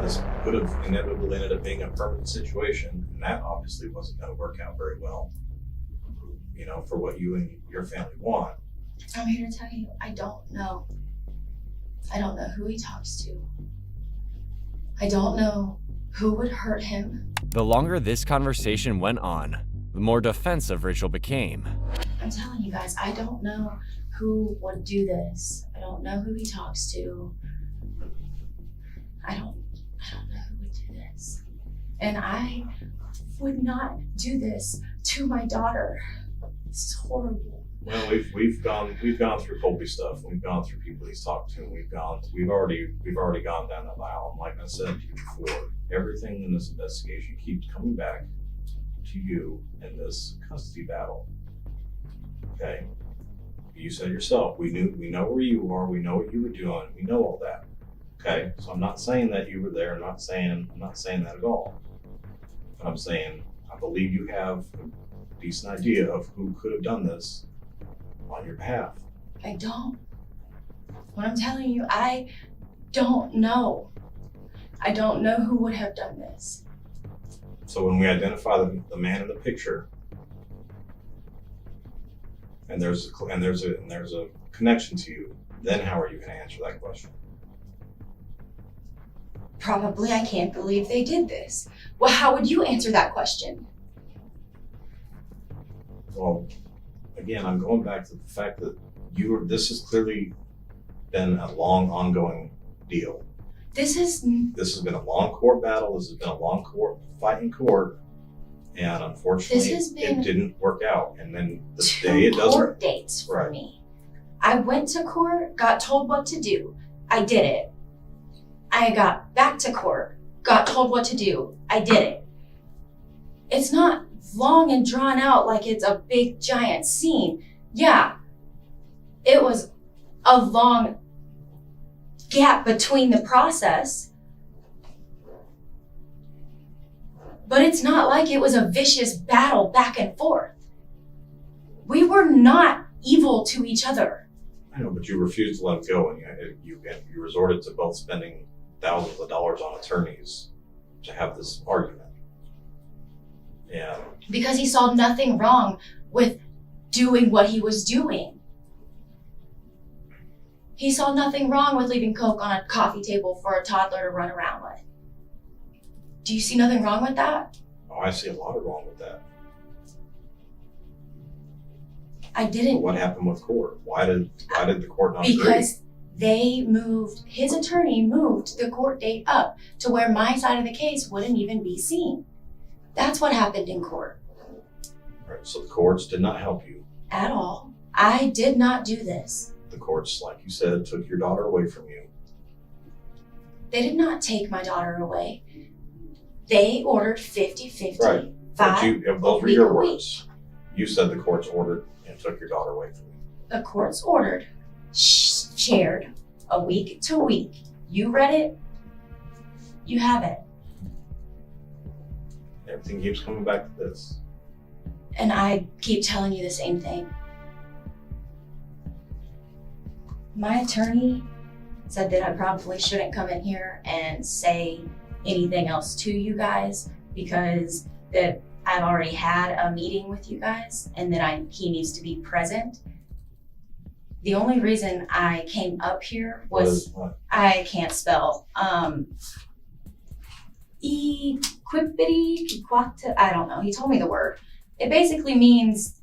This could have inevitably ended up being a permanent situation, and that obviously wasn't going to work out very well. For what you and your family want. I'm here to tell you, I don't know. I don't know who he talks to. I don't know who would hurt him. The longer this conversation went on, the more defensive Rachel became. I'm telling you guys, I don't know who would do this. I don't know who he talks to. I don't know who would do this. And I would not do this to my daughter. This is horrible. Well, we've gone through Colby stuff. We've gone through people he's talked to. We've already gone down that aisle. And like I said to you before, everything in this investigation keeps coming back to you in this custody battle. Okay, you said yourself, we know where you are. We know what you were doing. We know all that. Okay, so I'm not saying that you were there. I'm not saying that at all. But I'm saying I believe you have a decent idea of who could have done this on your behalf. I don't. What I'm telling you, I don't know. I don't know who would have done this. So when we identify the man in the picture, and there's a connection to you, then how are you going to answer that question? Probably I can't believe they did this. Well, how would you answer that question? Well, again, I'm going back to the fact that this has clearly been a long, ongoing deal. This has been a long court battle. This has been a long fight in court, and unfortunately, it didn't work out. And then the day it doesn't. Court dates for me. I went to court, got told what to do. I did it. I got back to court, got told what to do. I did it. It's not long and drawn out like it's a big giant scene. Yeah, it was a long gap between the process, but it's not like it was a vicious battle back and forth. We were not evil to each other. I know, but you refused to let him go, and you resorted to both spending thousands of dollars on attorneys to have this argument. Yeah. Because he saw nothing wrong with doing what he was doing. He saw nothing wrong with leaving Coke on a coffee table for a toddler to run around with. Do you see nothing wrong with that? Oh, I see a lot of wrong with that. I didn't. But what happened with court? Why did the court not agree? Because his attorney moved the court date up to where my side of the case wouldn't even be seen. That's what happened in court. Right, so the courts did not help you. At all. I did not do this. The courts, like you said, took your daughter away from you. They did not take my daughter away. They ordered 50-50. Right. Those were your words. You said the courts ordered and took your daughter away from you. The courts ordered, shared, a week to week. You read it, you have it. Everything keeps coming back to this. And I keep telling you the same thing. My attorney said that I probably shouldn't come in here and say anything else to you guys because that I've already had a meeting with you guys and that he needs to be present. The only reason I came up here was I can't spell. I don't know. He told me the word. It basically means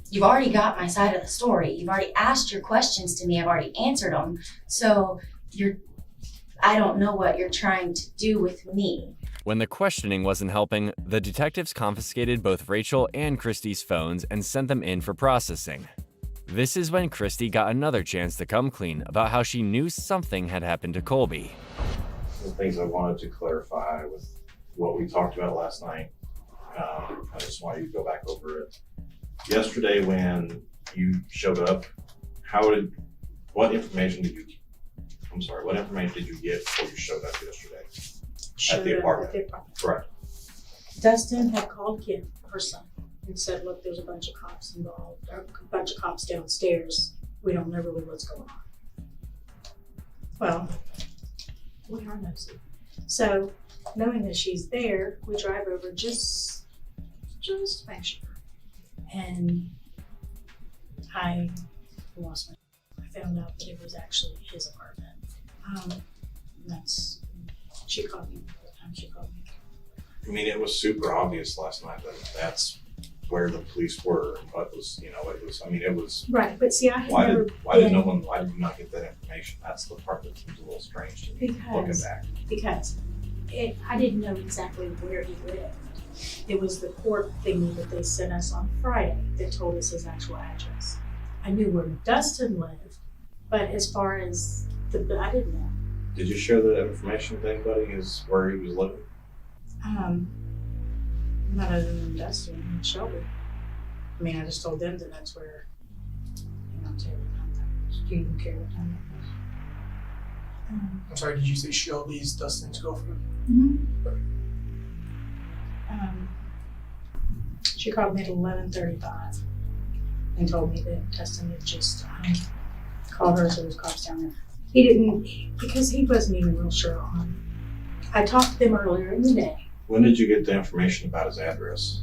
you've already got my side of the story. You've already asked your questions to me. I've already answered them. So I don't know what you're trying to do with me. When the questioning wasn't helping, the detectives confiscated both Rachel and Christy's phones and sent them in for processing. This is when Christy got another chance to come clean about how she knew something had happened to Colby. The things I wanted to clarify with what we talked about last night, I just want you to go back over it. Yesterday when you showed up, what information did you get before you showed up yesterday? At the apartment. Correct. Dustin had called Kim, her son, and said, look, there's a bunch of cops involved, or a bunch of cops downstairs. We don't know really what's going on. Well, we are nosy. So, knowing that she's there, we drive over just to make sure. And I lost I found out that it was actually his apartment. She called me the time she called me. I mean, it was super obvious last night that that's where the police were and what was, it was. Right, but see, I had why did you not get that information? That's the part that seems a little strange to me, looking back. Because I didn't know exactly where he lived. It was the court thingy that they sent us on Friday that told us his actual address. I knew where Dustin lived, but as far as I didn't know. Did you share that information with anybody as where he was living? Not other than Dustin and Shelby. I mean, I just told them that that's where, do you even care what time it was? I'm sorry, did you say Shelby's Dustin's girlfriend? Mm-hmm. She called me at 11:35 and told me that Dustin had just called her, so there was cops down there. He didn't, because he wasn't even real sure on. I talked to them earlier in the day. When did you get the information about his address?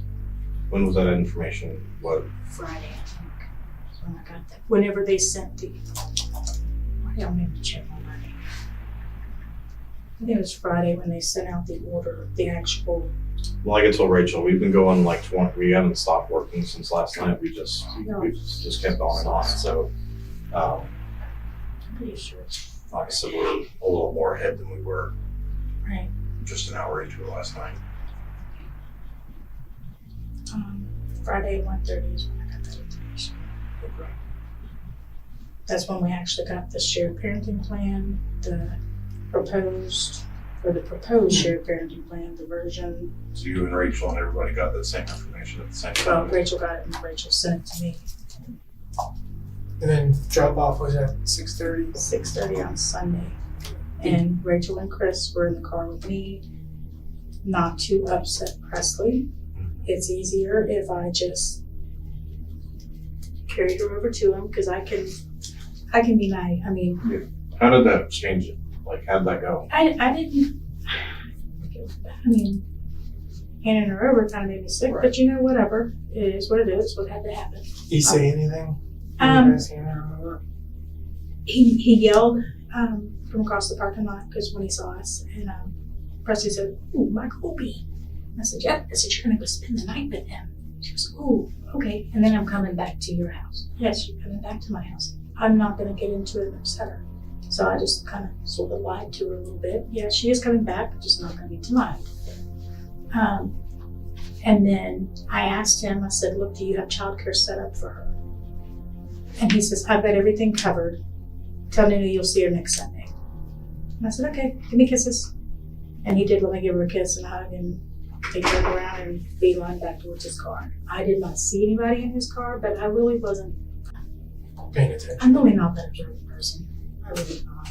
When was that information? Friday, I think. That's when I got that. Whenever they sent I don't need to check my money. I think it was Friday when they sent out the order, the actual. Like I told Rachel, we've been going like 20, we haven't stopped working since last night. We just kept on and on. So, I'm pretty sure. Like I said, we're a little more ahead than we were Right. just an hour into it last night. Friday at 1:30 is when I got that information. Okay. That's when we actually got the shared parenting plan, the proposed shared parenting plan, the version. So you and Rachel and everybody got the same information at the same time? Well, Rachel got it and Rachel sent it to me. And then drop off was at 6:30? 6:30 on Sunday. And Rachel and Chris were in the car with me, not to upset Presley. It's easier if I just carried her over to him because I can be nice. I mean, How did that change it? Like, how'd that go? I didn't. I mean, handing her over kind of made me sick, but you know, whatever. It is what it is. What had to happen. He say anything? He yelled from across the parking lot because when he saw us, and Presley said, "Ooh, my Colby." I said, "Yep." I said, "You're gonna go spend the night with him." She goes, "Ooh, okay." And then I'm coming back to your house. Yes, you're coming back to my house. I'm not gonna get into it and upset her. So I just kind of sort of lied to her a little bit. Yeah, she is coming back, just not gonna be tonight. And then I asked him, I said, "Look, do you have childcare set up for her?" And he says, "I've got everything covered. Tell Nunu you'll see her next Sunday." And I said, "Okay, give me kisses." And he did let me give her a kiss and a hug, and they turned around and beeline back towards his car. I did not see anybody in his car, but I really wasn't paying attention. I'm really not that observant person. I really not.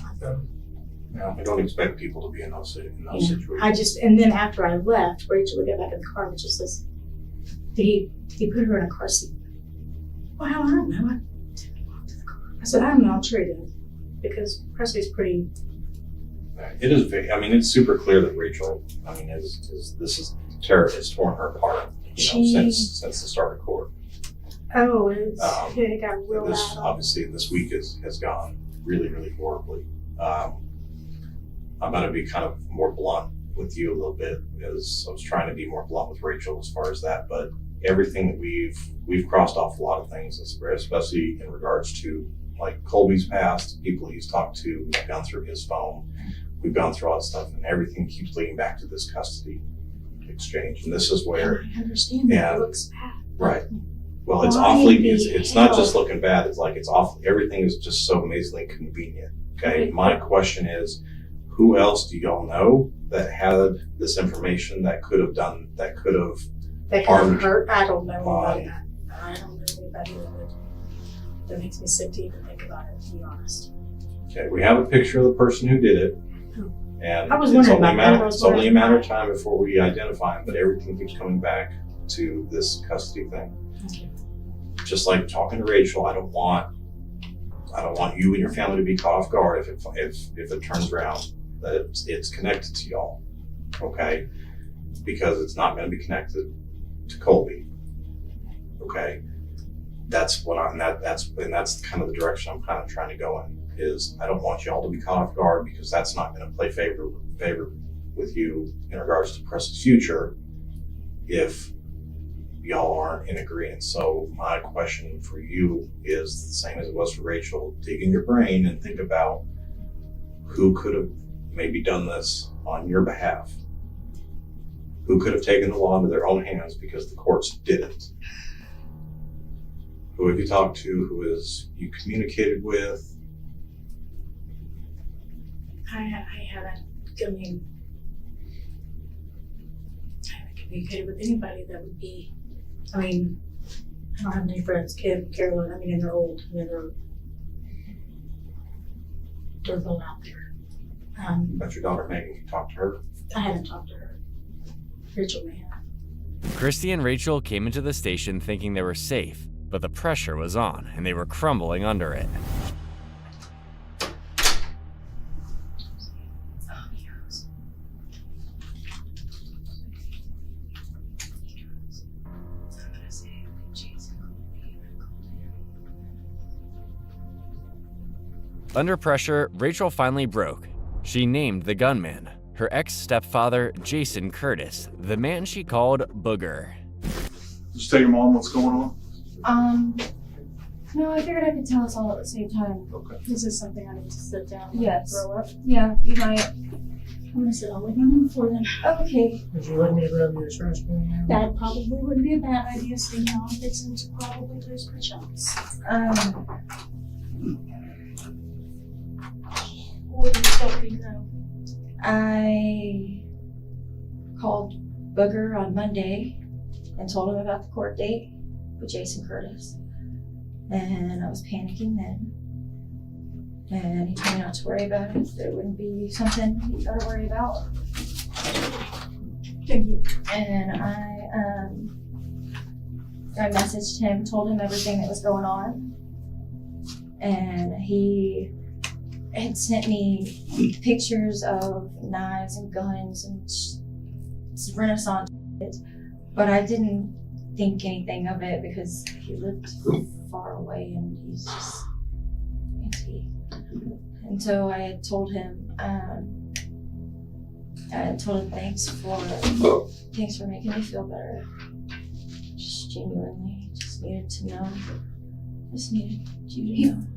No, I don't expect people to be in those situations. And then after I left, Rachel would get back in the car and just says, did he put her in a car seat? Well, I don't know. I didn't walk to the car. I said, I don't know, I'm sure he did. Because Presley's pretty. It is big. I mean, it's super clear that Rachel, I mean, terror has torn her apart, since the start of court. Oh, it got real bad. Obviously, this week has gone really, really horribly. I'm going to be kind of more blunt with you a little bit, because I was trying to be more blunt with Rachel as far as that, but everything that we've crossed off a lot of things, especially in regards to like Colby's past, people he's talked to, we've gone through his phone, we've gone through all that stuff, and everything keeps leading back to this custody exchange. And this is where I understand that it looks bad. Right. Well, it's awfully, it's not just looking bad, it's like it's awful. Everything is just so amazingly convenient. Okay. Right. My question is, who else do y'all know that had this information that could have hurt? I don't know anybody. I don't know anybody that makes me sick to even think about it, to be honest. Okay, we have a picture of the person who did it. And I was wondering about that. It's only a matter of time before we identify him, but everything keeps coming back to this custody thing. Okay. Just like talking to Rachel, I don't want you and your family to be caught off guard if it turns around that it's connected to y'all, okay? Because it's not going to be connected to Colby, okay? That's kind of the direction I'm kind of trying to go in. Is I don't want y'all to be caught off guard, because that's not going to play favor with you in regards to Presley's future if y'all aren't in agreement. So my question for you is the same as it was for Rachel. Dig in your brain and think about who could have maybe done this on your behalf. Who could have taken the law into their own hands because the courts didn't? Who have you talked to? Who has you communicated with? I haven't communicated with anybody that would be, I don't have any friends. Kim, Carolyn, and they're old. They're all out there. But your daughter Megan, you talked to her? I haven't talked to her. Rachel may have. Christy and Rachel came into the station thinking they were safe, but the pressure was on and they were crumbling under it. Under pressure, Rachel finally broke. She named the gunman, her ex-stepfather, Jason Curtis, the man she called Booger. Just tell your mom what's going on? No, I figured I could tell us all at the same time. Okay. This is something I need to sit down and Yes. throw up. Yeah, you might. I'm gonna sit on the floor then. Okay. Would you let me grab your trash can? That probably wouldn't be a bad idea, seeing how I'm fixing to probably lose my chance. What are you talking now? I called Booger on Monday and told him about the court date with Jason Curtis. And I was panicking then. And he told me not to worry about it. There wouldn't be something you gotta worry about. Thank you. And I messaged him, told him everything that was going on, and he had sent me pictures of knives and guns and Renaissance shit, but I didn't think anything of it because he lived far away and he's just antsy. And so I had told him, thanks for making me feel better. Just genuinely, just needed to know. Just needed you to know.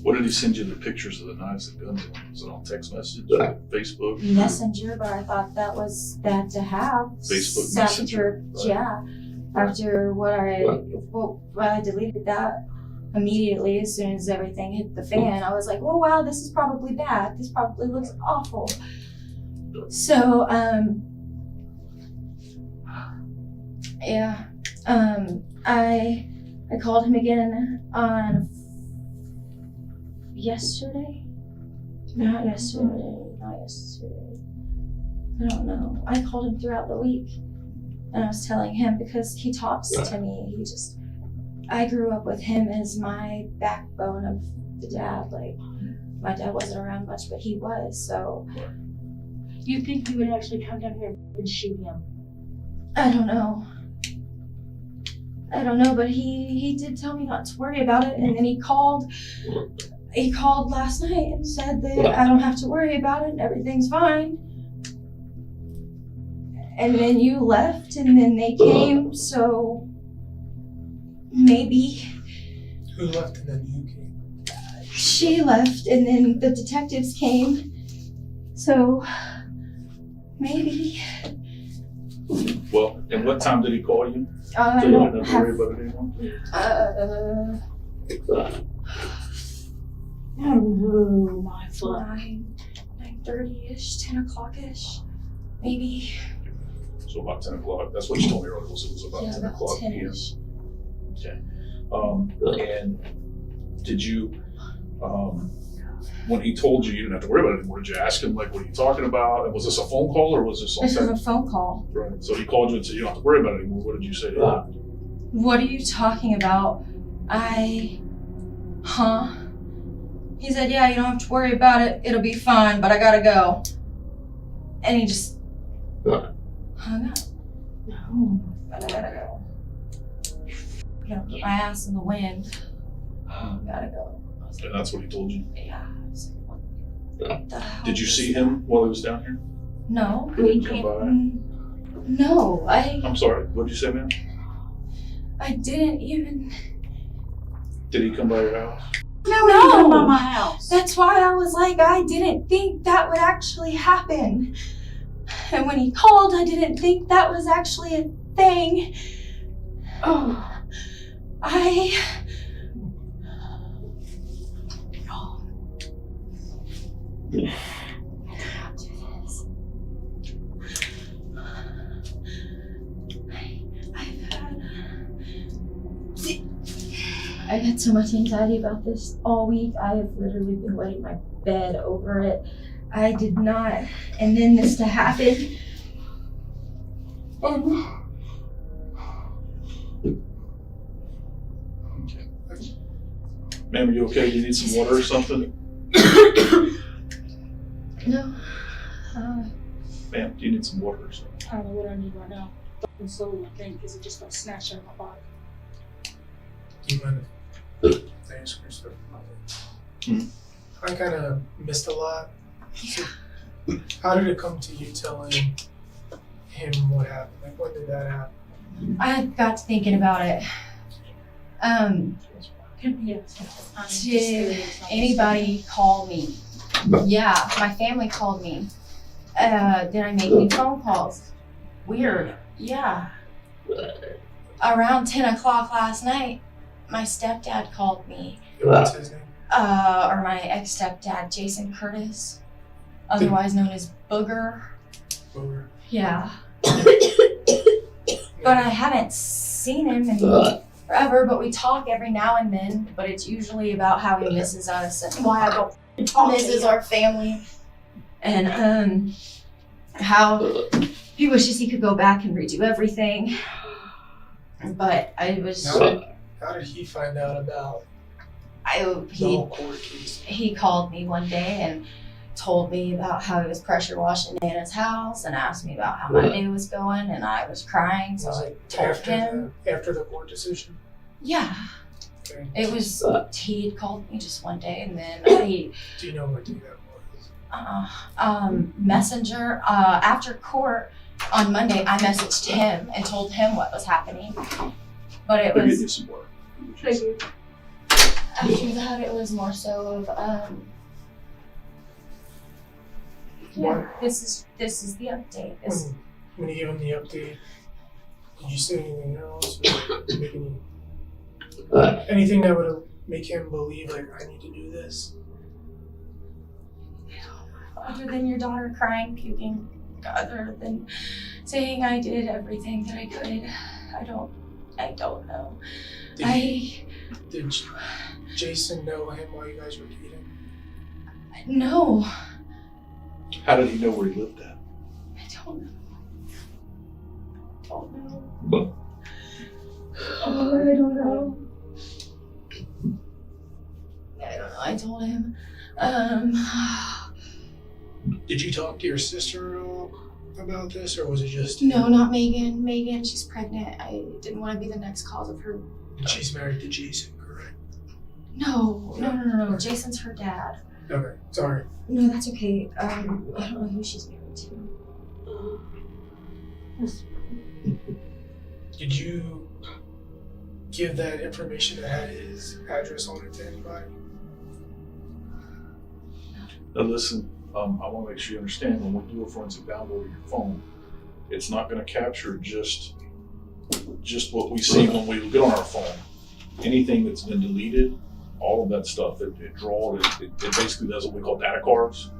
What did he send you the pictures of the knives and guns on? Was it on text message, Facebook? Messenger, but I thought that was bad to have. Facebook Messenger. After, yeah. After I deleted that immediately as soon as everything hit the fan. I was like, oh wow, this is probably bad. This probably looks awful. So, yeah. I called him again on yesterday. Not yesterday. I don't know. I called him throughout the week and I was telling him because he talks to me. I grew up with him as my backbone of the dad. Like, my dad wasn't around much, but he was, so. You think you would actually come down here and shoot him? I don't know, but he did tell me not to worry about it, and then he called last night and said that I don't have to worry about it and everything's fine. And then you left and then they came, so maybe. Who left and then you came? She left and then the detectives came, so maybe. Well, and what time did he call you? I So you don't didn't have to worry have. about it anymore? Oh my fuck. 9:30ish, 10 o'clock-ish, maybe. So about 10 o'clock. That's what you told me earlier. It was about 10 about o'clock p.m. 10-ish. Okay. And did you, when he told you you didn't have to worry about it anymore, did you ask him, like, what are you talking about? And was this a phone call or was this on This was text? a phone call. Right. So he called you and said you don't have to worry about it anymore. What did you say to him? What are you talking about? He said, yeah, you don't have to worry about it. It'll be fine, but I gotta go. And he just hung up. No, but I gotta go. I gotta put my ass in the wind. Gotta go. And that's what he told you? Yeah. I was like, what the hell Did you is see that? him while he was down here? No. Did he come by? No, I'm sorry. What did you say, ma'am? I didn't even. Did he come by your house? No, by my house. That's why I was like, I didn't think that would actually happen. And when he called, I didn't think that was actually a thing. Oh, I've had so much anxiety about this all week. I have literally been wetting my bed over it. I did not, and then this to happen. And Ma'am, are you okay? Do you need some water or something? no. Ma'am, do you need some water or something? I don't know what I need right now. Fucking soul, I think, because it just got snatched out of my body. Do you mind if I ask her stuff? I kind of missed a lot. So, how did it come to you telling him what happened? Like, when did that happen? I got to thinking about it. Did anybody call me? Yeah, my family called me. Did I make any phone calls? Weird. Yeah. Around 10 o'clock last night, my stepdad called me. What's his name? Or my ex-stepdad, Jason Curtis, otherwise known as Booger. Booger. Yeah. But I haven't seen him in forever, but we talk every now and then, but it's usually about how he misses us and why I don't misses our family. And how he wishes he could go back and redo everything. But I was. How did he find out about the whole court case? He called me one day and told me about how he was pressure washing Nana's house and asked me about how my day was going, and I was crying, so I told him. After the court decision? Yeah. Okay. It was, he had called me just one day, and then he. Do you know what day that was? Messenger, after court on Monday, I messaged him and told him what was happening. But it was. After that, it was more so of, yeah, this is the update. When you gave him the update, did you say anything else? Or make anything that would make him believe, like, I need to do this? Other than your daughter crying, puking, other than saying I did everything that I could, I don't know. Did Jason know him while you guys were dating? No. How did he know where he lived at? I don't know. But Oh, I don't know. I told him. Did you talk to your sister at all about this, or was it just? No, not Megan. Megan, she's pregnant. I didn't want to be the next cause of her. She's married to Jason, correct? No. Jason's her dad. Okay, sorry. No, that's okay. I don't know who she's married to. Did you give that information that had his address on it to anybody? now listen, I want to make sure you understand when we do a forensic download of your phone, it's not going to capture just what we see when we get on our phone. Anything that's been deleted, all of that stuff, it basically does what we call data cards.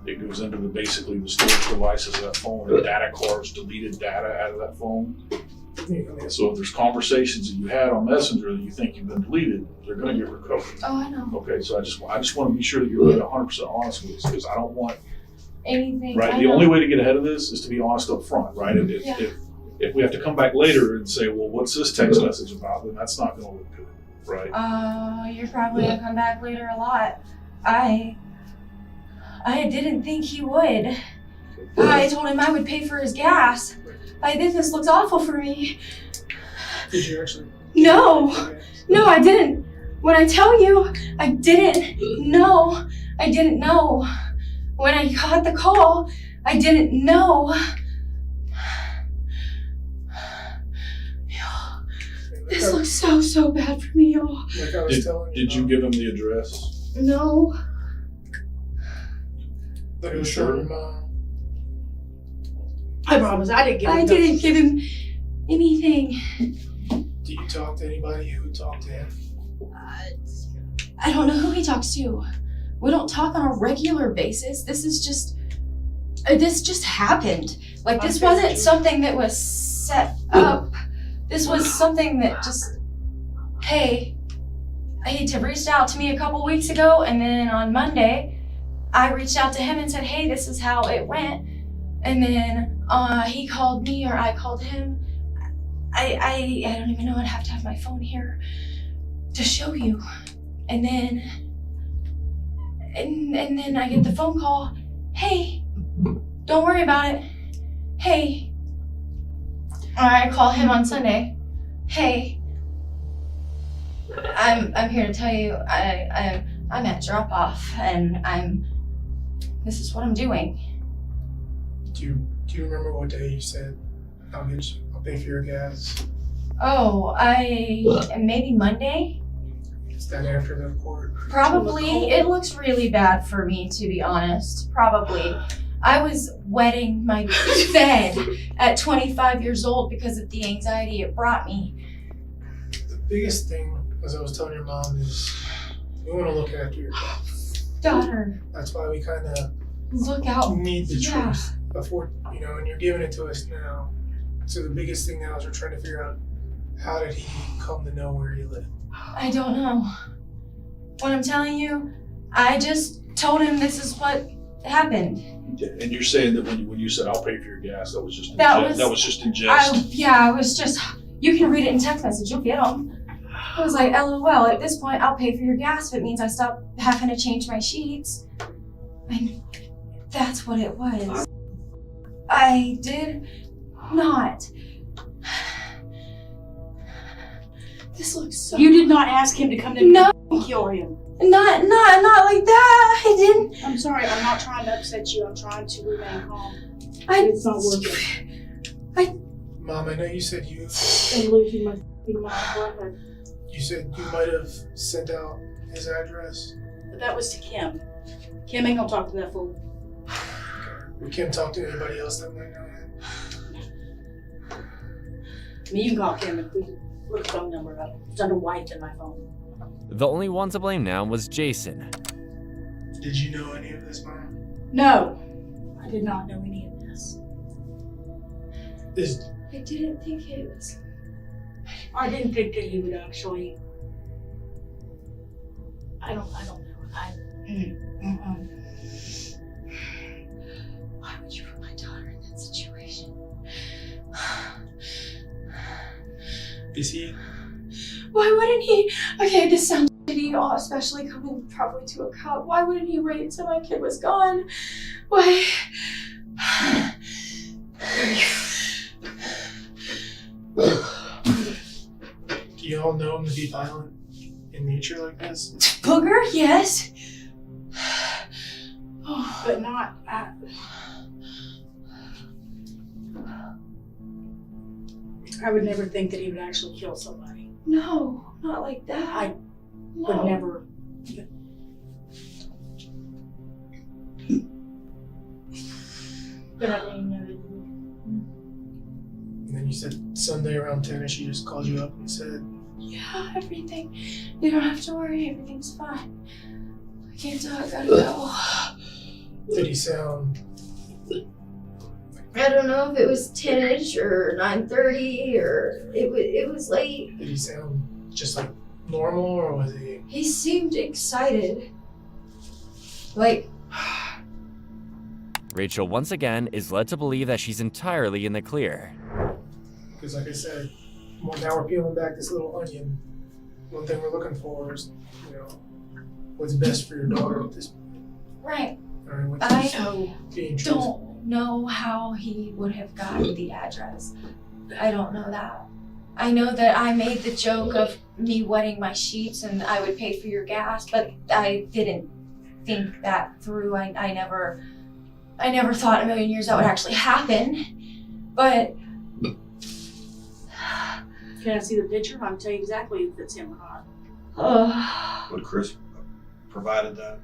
It goes into basically the storage devices of that phone, and data cards deleted data out of that phone. So if there's conversations that you had on Messenger that you think you've been deleted, they're going to get recovered. Oh, I know. Okay, so I just want to be sure that you're 100% honest with us, because I don't want anything. right. The only way to get ahead of this is to be honest up front, right? If we have to come back later and say, well, what's this text message about, then that's not going to look good, right? You're probably gonna come back later a lot. I didn't think he would. I told him I would pay for his gas. This looks awful for me. Did you actually? No, I didn't. When I tell you, I didn't know. I didn't know. When I got the call, I didn't know. This looks so bad for me, y'all. Like I was telling you. Did you give him the address? No. Like I was showing your mom. I promise I didn't give him. I didn't give him anything. Did you talk to anybody who talked to him? I don't know who he talks to. We don't talk on a regular basis. This just happened. Like, this wasn't something that was set up. This was something that just, hey, he reached out to me a couple weeks ago, and then on Monday, I reached out to him and said, hey, this is how it went. And then he called me, or I called him. I don't even know. I'd have to have my phone here to show you. And then I get the phone call. Hey, don't worry about it. Hey. I call him on Sunday. Hey, I'm here to tell you I'm at drop off, and this is what I'm doing. Do you remember what day you said I'll pay for your gas? Oh, maybe Monday? Is that after the court? Probably. It looks really bad for me, to be honest. Probably. I was wetting my bed at 25 years old because of the anxiety it brought me. The biggest thing, as I was telling your mom, is we want to look after your daughter. That's why we kind of need the truth before, and you're giving it to us now. So the biggest thing now is we're trying to figure out, how did he come to know where you live? I don't know. What I'm telling you, I just told him this is what happened. And you're saying that when you said I'll pay for your gas, that was just in jest? I was just, You can read it in text message. You'll get them. I was like, LOL. At this point, I'll pay for your gas if it means I stop having to change my sheets. And that's what it was. I did not. This looks so... You did not ask him to come to No. and kill him. Not like that. I didn't. I'm sorry, I'm not trying to upset you. I'm trying to remain calm. It's not working. Mom, I know you said you I'm losing my f***ing mind. Go ahead. you said you might have sent out his address. But that was to Kim. Kim ain't gonna talk to that fool. We can't talk to anybody else that might know him. I mean, you can call Kim if we can look the phone number up. It's under white in my phone. The only one to blame now was Jason. Did you know any of this, Mom? No, I did not know any of this. I didn't think it was... I didn't think that he would actually. I don't know. Why would you put my daughter in that situation? Is he? Why wouldn't he? Okay, this sounds shitty, especially coming probably to a cop. Why wouldn't he wait until my kid was gone? Why? Do you all know him to be violent in nature like this? Booger? Yes. But not. I would never think that he would actually kill somebody. No, not like that. I would never. But I didn't know that. And then you said Sunday around 10 and she just called you up and said, Yeah, everything. You don't have to worry, everything's fine. I can't talk, I gotta go. Did he sound? I don't know if it was 10-ish or 9:30 or it was late. Did he sound just like normal or was he? He seemed excited. Like, Rachel once again is led to believe that she's entirely in the clear. Because like I said, well, now we're peeling back this little onion. One thing we're looking for is, you know, what's best for your daughter at this point. right. Or what's I being truthful. don't know how he would have gotten the address. I don't know that. I know that I made the joke of me wetting my sheets and I would pay for your gas, but I didn't think that through. I never thought in a million years that would actually happen. But Can I see the picture? I'll tell you exactly if it's him or not. Would Chris provided that?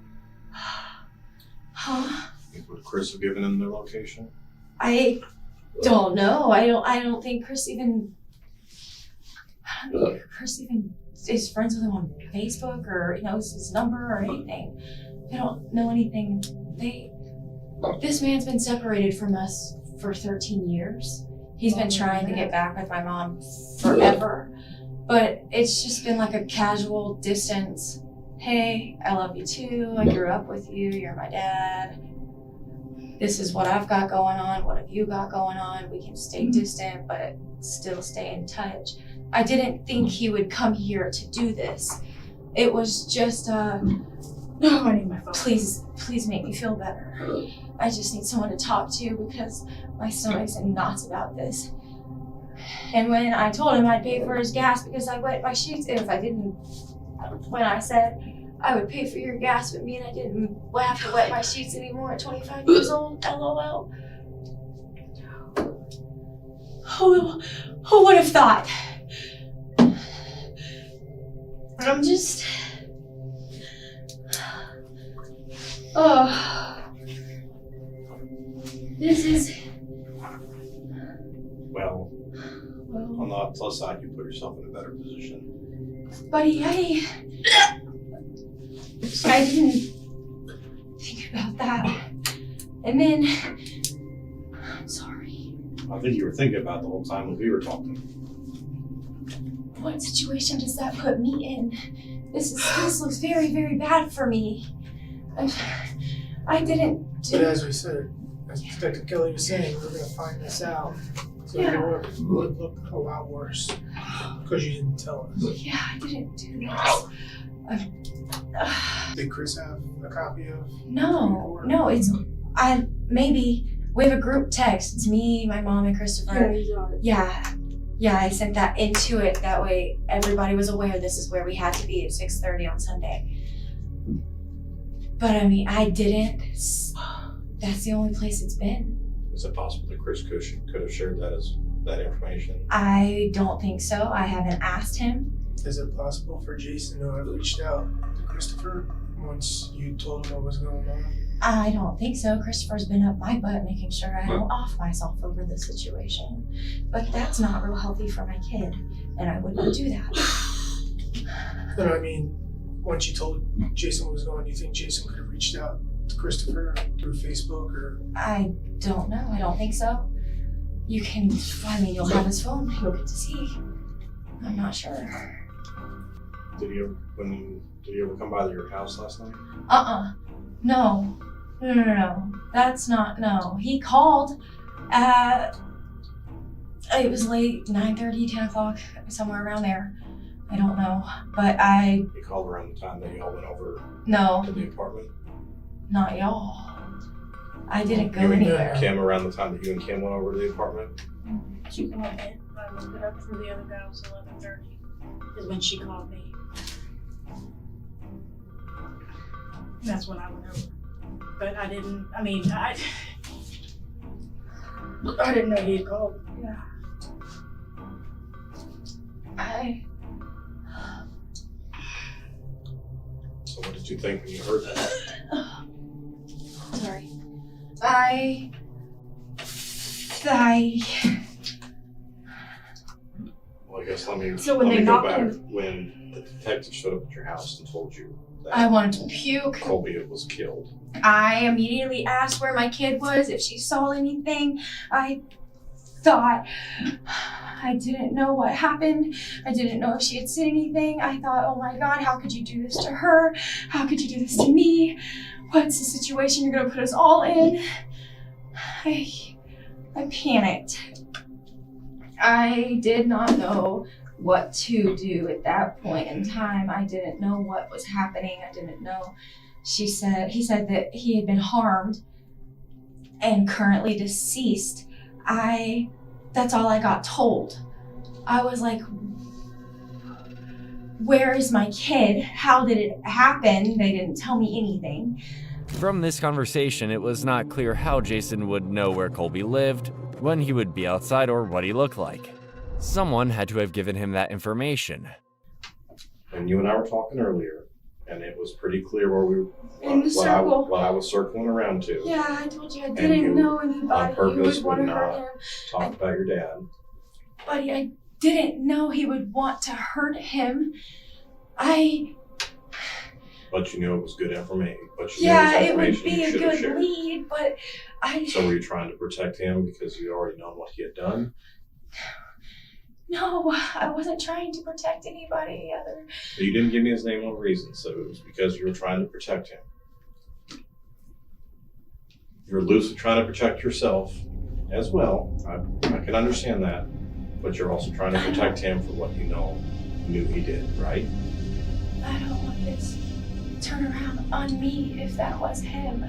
Huh? Would Chris have given him their location? I don't know. I don't think Chris even is friends with him on Facebook or knows his number or anything. I don't know anything. This man's been separated from us for 13 years. He's been trying to get back with my mom forever, but it's just been like a casual distance. Hey, I love you too. I grew up with you. You're my dad. This is what I've got going on. What have you got going on? We can stay distant, but still stay in touch. I didn't think he would come here to do this. It was just, No, I need my phone. please make me feel better. I just need someone to talk to because my stomach's in knots about this. And when I told him I'd pay for his gas because I wet my sheets, when I said I would pay for your gas would mean I didn't have to wet my sheets anymore at 25 years old, LOL. Who would have thought? I'm just... Oh. This is... Well, on the plus side, you put yourself in a better position. Buddy, I didn't think about that. And then... I'm sorry. I think you were thinking about the whole time when we were talking. What situation does that put me in? This looks very, very bad for me. I didn't do... But as we said, as Detective Kelly was saying, we're going to find this out. So Yeah. it would look a lot worse. Because you didn't tell us. Yeah, I didn't do this. Did Chris have a copy of? No, maybe we have a group text. It's me, my mom, and Christopher. Yeah, I sent that into it. That way everybody was aware this is where we had to be at 6:30 on Sunday. But I mean, I didn't. That's the only place it's been. Is it possible that Chris could have shared that information? I don't think so. I haven't asked him. Is it possible for Jason to have reached out to Christopher once you told him what was going on? I don't think so. Christopher's been up my butt making sure I don't off myself over the situation. But that's not real healthy for my kid, and I wouldn't do that. But I mean, once you told Jason what was going on, do you think Jason could have reached out to Christopher through Facebook or? I don't know. I don't think so. You'll have his phone. You'll get to see. I'm not sure. Did he ever come by your house last night? No. That's not, no. He called it was late, 9:30, 10 o'clock, somewhere around there. I don't know, but He called around the time that y'all went over to the apartment? Not y'all. I didn't go anywhere. Kim, around the time that you and Kim went over to the apartment? She called me. I looked it up for the other guy. It was 11:30 is when she called me. That's when I went over. But I didn't, I didn't know he had called. Yeah. So what did you think when you heard that? Sorry. Well, I guess let me So when they go knocked back. on- When the detective showed up at your house and told you that I wanted to puke. Colby was killed. I immediately asked where my kid was, if she saw anything. I thought, I didn't know what happened. I didn't know if she had seen anything. I thought, oh my God, how could you do this to her? How could you do this to me? What's the situation you're gonna put us all in? I panicked. I did not know what to do at that point in time. I didn't know what was happening. I didn't know. He said that he had been harmed and currently deceased. That's all I got told. I was like, where is my kid? How did it happen? They didn't tell me anything. From this conversation, it was not clear how Jason would know where Colby lived, when he would be outside, or what he looked like. Someone had to have given him that information. And you and I were talking earlier, and it was pretty clear where In the circle. what I was circling around to. Yeah, I told you I And didn't you, know on anybody who purpose, would want would to hurt not him. talk about your dad. Buddy, I didn't know he would want to hurt him. But you knew it was good information. But you Yeah, knew it it would was be information you a should have good shared. lead, but So were you trying to protect him because you already known what he had done? No, I wasn't trying to protect anybody other. You didn't give me his name or reason, so it was because you were trying to protect him. You're loosely trying to protect yourself as well. I can understand that, but you're also trying to protect him for what you knew he did, right? I don't want this to turn around on me if that was him.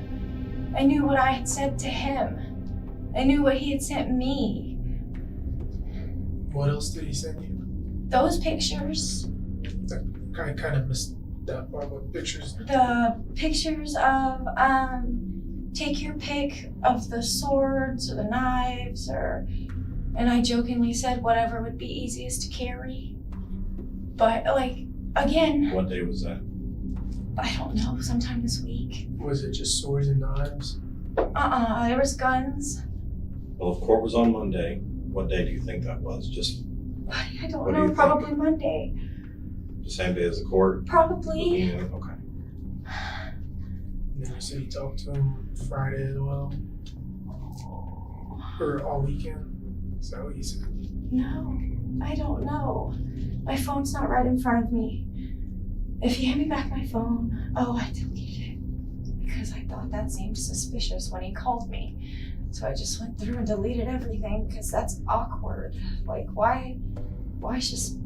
I knew what I had said to him. I knew what he had sent me. What else did he send you? Those pictures. I kind of missed that part. What pictures? The pictures of, take your pick of the swords or the knives and I jokingly said whatever would be easiest to carry. But again. What day was that? I don't know, sometime this week. Was it just swords and knives? There was guns. Well, if court was on Monday, what day do you think that was? I don't What do know, you probably Monday. The same day as the court? Probably. Okay. And then you said you talked to him Friday as well? Or all weekend? Is that what you said? No, I don't know. My phone's not right in front of me. If you hand me back my phone, I deleted it because I thought that seemed suspicious when he called me. So I just went through and deleted everything because that's awkward. Like, why just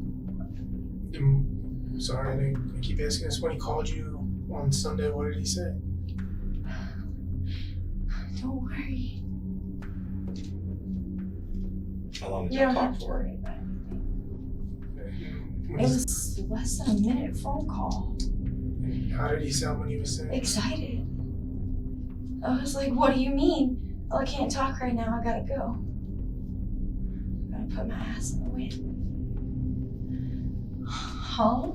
Sorry, I keep asking this. When he called you on Sunday, what did he say? Don't worry. How long did You you don't talk have to to her? worry about it. It was less than a minute phone call. How did he sound when he was saying? Excited. I was like, what do you mean? Oh, I can't talk right now. I gotta go. Gotta put my ass in the wind. Huh?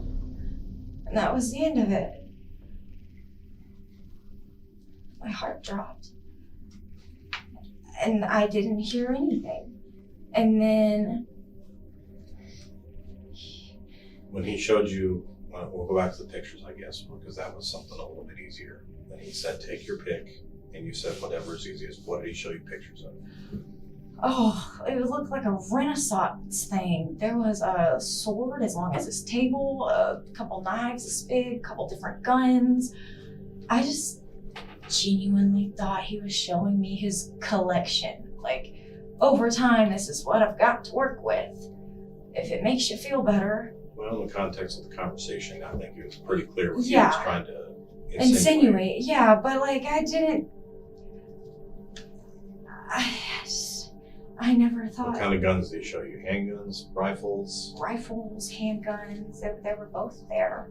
And that was the end of it. My heart dropped. And I didn't hear anything. And then When he showed you, we'll go back to the pictures, I guess, because that was something a little bit easier. Then he said, take your pick. And you said, whatever is easiest. What did he show you pictures of? oh, it looked like a Renaissance thing. There was a sword as long as this table, a couple knives this big, a couple different guns. I just genuinely thought he was showing me his collection. Like, over time, this is what I've got to work with. If it makes you feel better. Well, in the context of the conversation, I think it was pretty clear what he Yeah. was trying to Insinuate. Yeah, but like I never thought. What kind of guns did he show you? Handguns, rifles? Rifles, handguns, they were both there.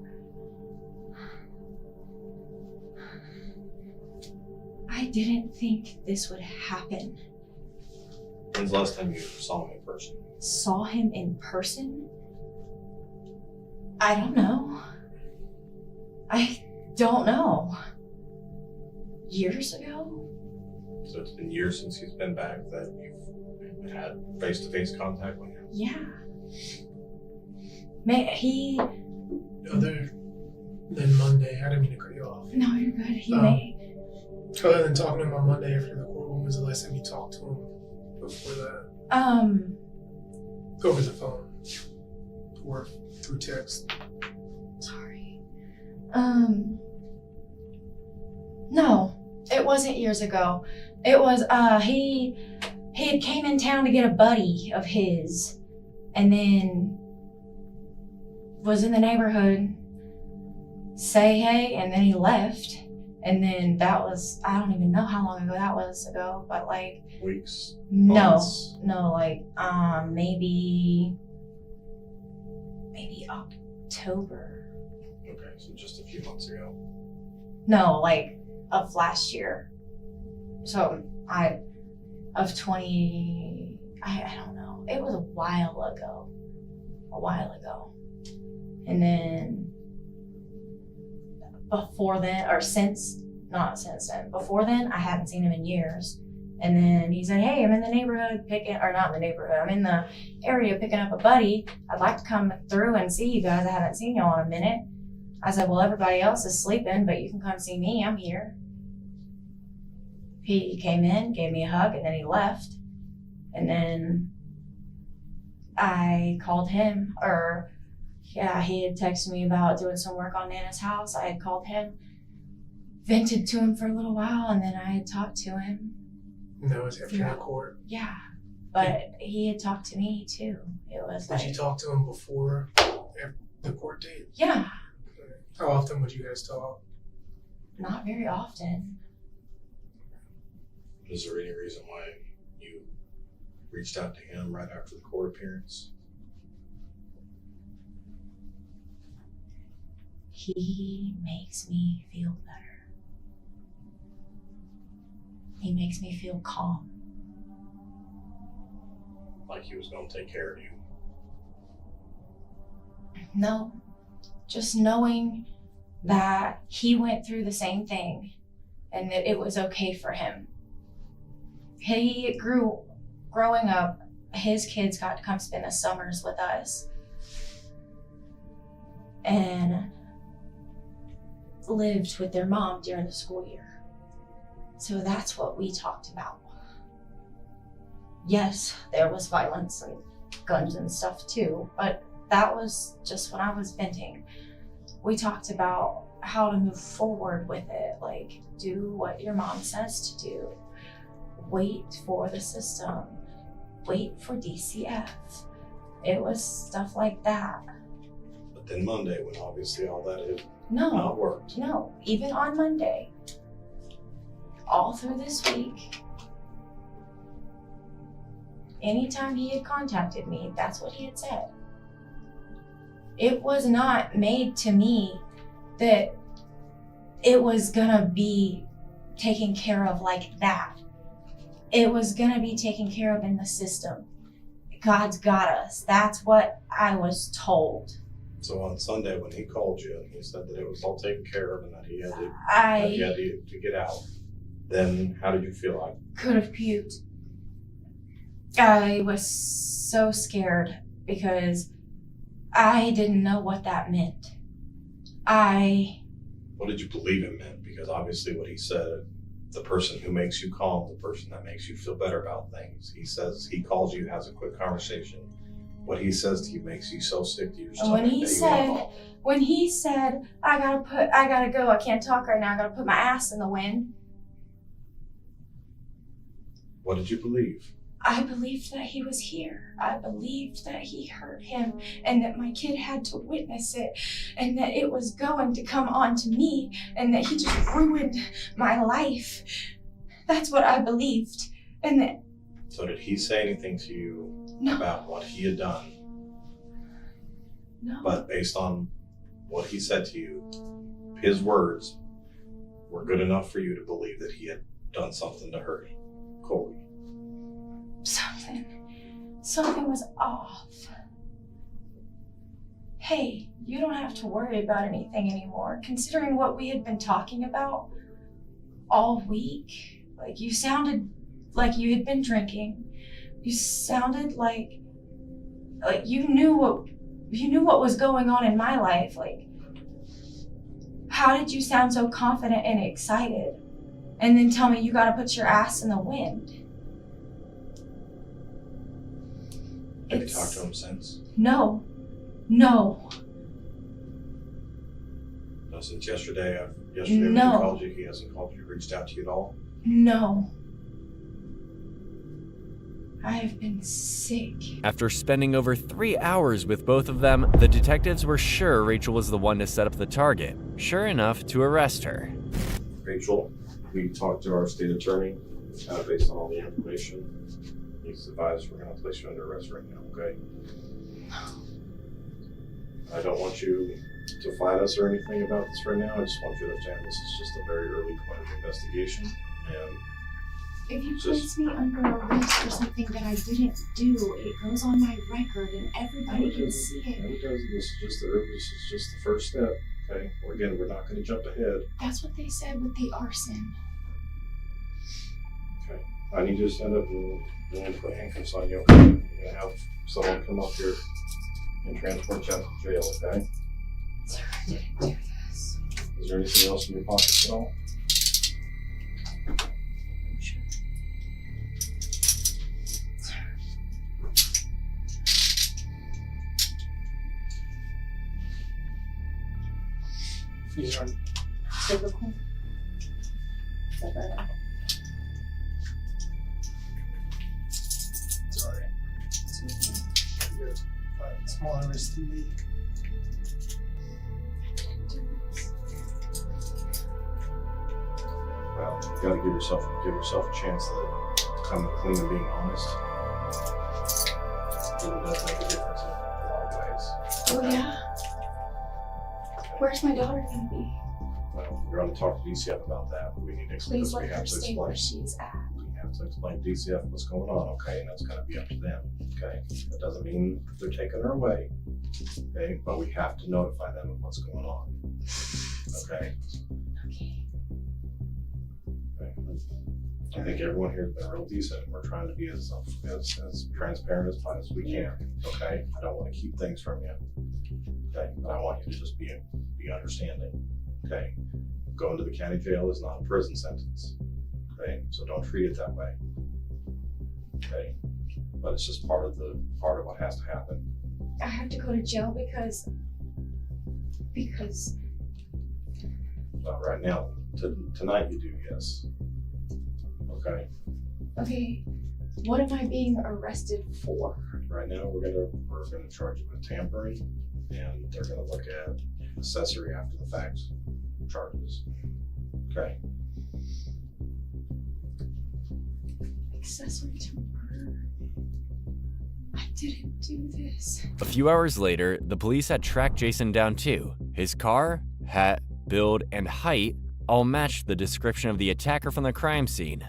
I didn't think this would happen. When's the last time you saw him in person? Saw him in person? I don't know. I don't know. Years ago? So it's been years since he's been back that you've had face-to-face contact with him? Yeah. Man, he... Other than Monday, I didn't mean to cut you off. No, you're good. He may... Other than talking to him on Monday after the court, when was the last time you talked to him before that? Over the phone. Or through text. Sorry. No, it wasn't years ago. It was, he had came in town to get a buddy of his and then was in the neighborhood, say hey, and then he left. And then that was, I don't even know how long ago that was ago, but like... Weeks? Months. No, like, maybe October. Okay, so just a few months ago. No, like, of last year. So, of 20, I don't know. It was a while ago. And then, before then, or not since then, before then, I hadn't seen him in years. And then he said, hey, I'm in the neighborhood not in the neighborhood, I'm in the area picking up a buddy. I'd like to come through and see you guys. I haven't seen y'all in a minute. I said, well, everybody else is sleeping, but you can come see me. I'm here. He came in, gave me a hug, and then he left. And then I called him, he had texted me about doing some work on Nana's house. I had called him, vented to him for a little while, and then I had talked to him. No, it was after the court. Yeah, but he had talked to me too. It was Did you talk to him before the court date? Yeah. How often would you guys talk? Not very often. Is there any reason why you reached out to him right after the court appearance? He makes me feel better. He makes me feel calm. Like he was going to take care of you? No, just knowing that he went through the same thing and that it was okay for him. Growing up, his kids got to come spend the summers with us and lived with their mom during the school year. So that's what we talked about. Yes, there was violence and guns and stuff too, but that was just when I was venting. We talked about how to move forward with it, like do what your mom says to do. Wait for the system. Wait for DCF. It was stuff like that. But But then Monday, when obviously all that had No. not worked. No, even on Monday, all through this week, anytime he had contacted me, that's what he had said. It was not made to me that it was gonna be taken care of like that. It was gonna be taken care of in the system. God's got us. That's what I was told. So on Sunday when he called you and he said that it was all taken care of and that he had to, to get out, then how did you feel? Like could have puked. I was so scared because I didn't know what that meant. What did you believe it meant? Because obviously what he said, the person who makes you calm, the person that makes you feel better about things, he says, he calls you, has a quick conversation. What he says to you makes you so sick to your stomach. When he said, I gotta go, I can't talk right now, I gotta put my ass in the wind. What did you believe? I believed that he was here. I believed that he hurt him and that my kid had to witness it and that it was going to come on to me and that he just ruined my life. That's what I believed. And that. So did he say anything to you about what he had done? No. But based on what he said to you, his words were good enough for you to believe that he had done something to hurt Colby. Something was off. Hey, you don't have to worry about anything anymore. Considering what we had been talking about all week, like you sounded like you had been drinking. You sounded like you knew what was going on in my life. Like, how did you sound so confident and excited? And then tell me you gotta put your ass in the wind. Have you talked to him since? No. No, since yesterday when he called you, he hasn't called you, reached out to you at all? No. I have been sick. After spending over 3 hours with both of them, the detectives were sure Rachel was the one to set up the target, sure enough to arrest her. Rachel, we talked to our state attorney, based on all the information. He's advised we're going to place you under arrest right now, okay? I don't want you to fight us or anything about this right now. I just want you to understand this is just a very early point of investigation. And if you place me under arrest for something that I didn't do, it goes on my record and everybody can see it. It does. This is just the first step, okay? Well, again, we're not going to jump ahead. That's what they said with the arson. Okay. I need you to stand up and put handcuffs on you, okay? I'm going to have someone come up here and transport you out to jail, okay? Is there anything else in your pockets at all? Sure. These are Typical. Is that better? Sorry. You're a smaller risk than me. Well, you gotta give yourself a chance to come clean and being honest. It really does make a difference in a lot of ways. Oh yeah? Where's my daughter gonna be? Well, we're gonna talk to DCF about that, but we need to explain. Please let her stay where she's at. We have to explain to DCF what's going on, okay? And that's gonna be up to them, okay? That doesn't mean they're taking her away, okay? But we have to notify them of what's going on, okay? I think everyone here has been real decent. We're trying to be as transparent as we can, okay? I don't want to keep things from you, okay? But I want you to just be understanding, okay? Going to the county jail is not a prison sentence, okay? So don't treat it that way, okay? But it's just part of what has to happen. I have to go to jail because. Not right now. Tonight you do, yes. Okay. Okay, what am I being arrested for? Right now, we're gonna charge you with tampering, and they're gonna look at accessory after the fact charges. Okay. Accessory to murder. I didn't do this. A few hours later, the police had tracked Jason down too. His car, hat, build, and height all matched the description of the attacker from the crime scene.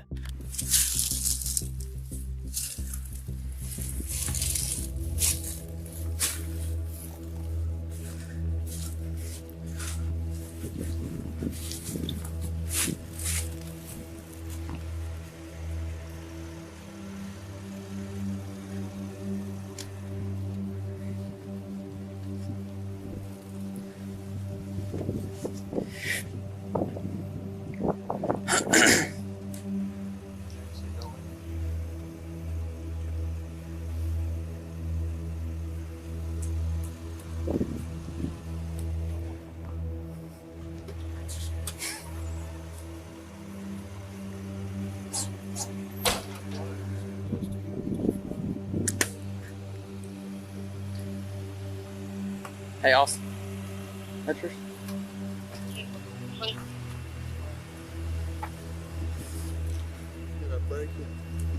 Hey, Austin. That's yours?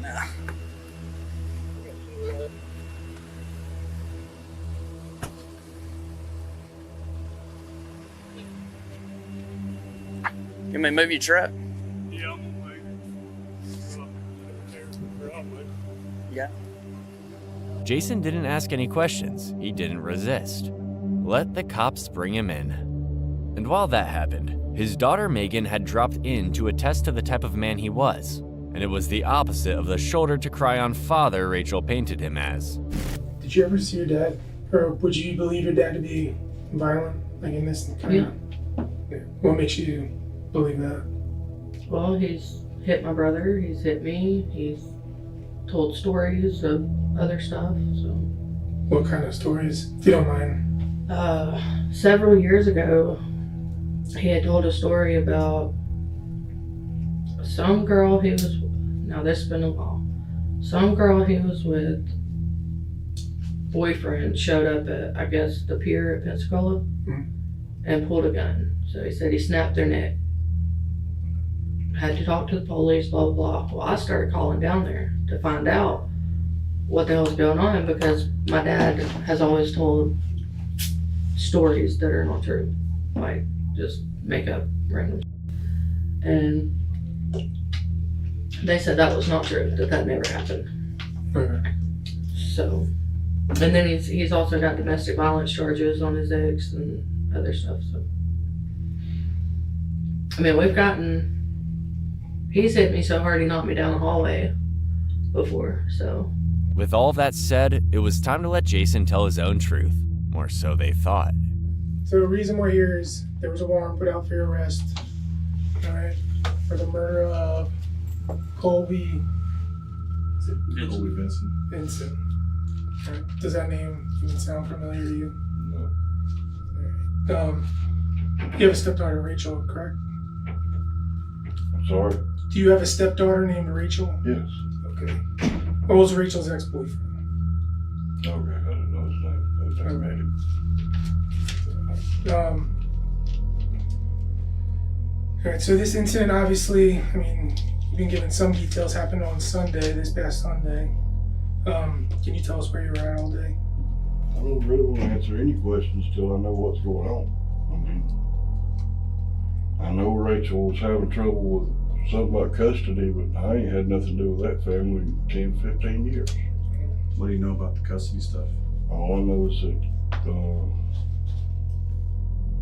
Nah. You may move your truck. Yeah, I'm gonna move. Yeah. Jason didn't ask any questions. He didn't resist. Let the cops bring him in. And while that happened, his daughter Megan had dropped in to attest to the type of man he was. And it was the opposite of the shoulder-to-cry-on father Rachel painted him as. Did you ever see your dad, or would you believe your dad to be violent, like in this kind of? Yeah. What makes you believe that? Well, he's hit my brother, he's hit me, he's told stories of other stuff, so. What kind of stories, if you don't mind? Several years ago, he had told a story about some girl he was, now this has been a while, some girl he was with, boyfriend showed up at, I guess, the pier at Pensacola and pulled a gun. So he said he snapped their neck. Had to talk to the police, blah, blah, blah. Well, I started calling down there to find out what the hell was going on because my dad has always told stories that are not true. Like, just make up random. And they said that was not true, that never happened. Okay. So, and then he's also got domestic violence charges on his ex and other stuff, so. I mean, he's hit me so hard he knocked me down the hallway before, so. With all that said, it was time to let Jason tell his own truth. More so they thought. So the reason we're here is there was a warrant put out for your arrest, all right, for the murder of Colby Vincent. All right. Does that name even sound familiar to you? No. All right. You have a stepdaughter, Rachel, correct? I'm sorry? Do you have a stepdaughter named Rachel? Yes. Okay. What was Rachel's ex-boyfriend? Okay, I didn't know his name. I never met him. All right, so this incident, obviously, I mean, you've been given some details, happened on Sunday, this past Sunday. Can you tell us where you were at all day? I don't really want to answer any questions till I know what's going on. I mean, I know Rachel was having trouble with something about custody, but I ain't had nothing to do with that family in 10, 15 years. What do you know about the custody stuff? All I know is that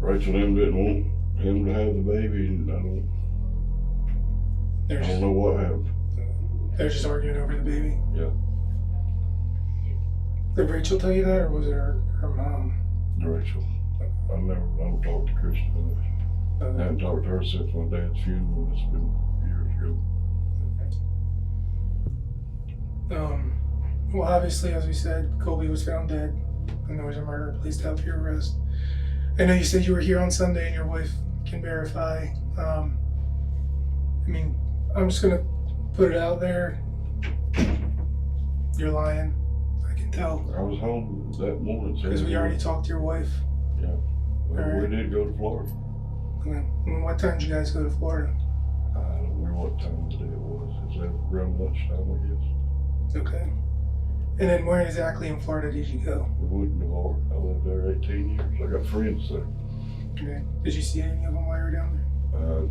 Rachel and him didn't want him to have the baby, and I don't know what happened. They're just arguing over the baby? Yeah. Did Rachel tell you that, or was it her mom? Rachel. I don't talk to Kristen much. I haven't talked to her since my dad's funeral. It's been years ago. Well, obviously, as we said, Colby was found dead, and there was a murder placed out for your arrest. I know you said you were here on Sunday, and your wife can verify. I mean, I'm just gonna put it out there. You're lying. I can though? I was home that morning. Because we already talked to your wife. Yeah. Well, All right. we did go to Florida. Okay. And what time did you guys go to Florida? I don't remember what time of the day it was. It was around lunchtime, I guess. Okay. And then where exactly in Florida did you go? We went to Navarre. I lived there 18 years. I got friends there. Okay. Did you see any of them while you were down there?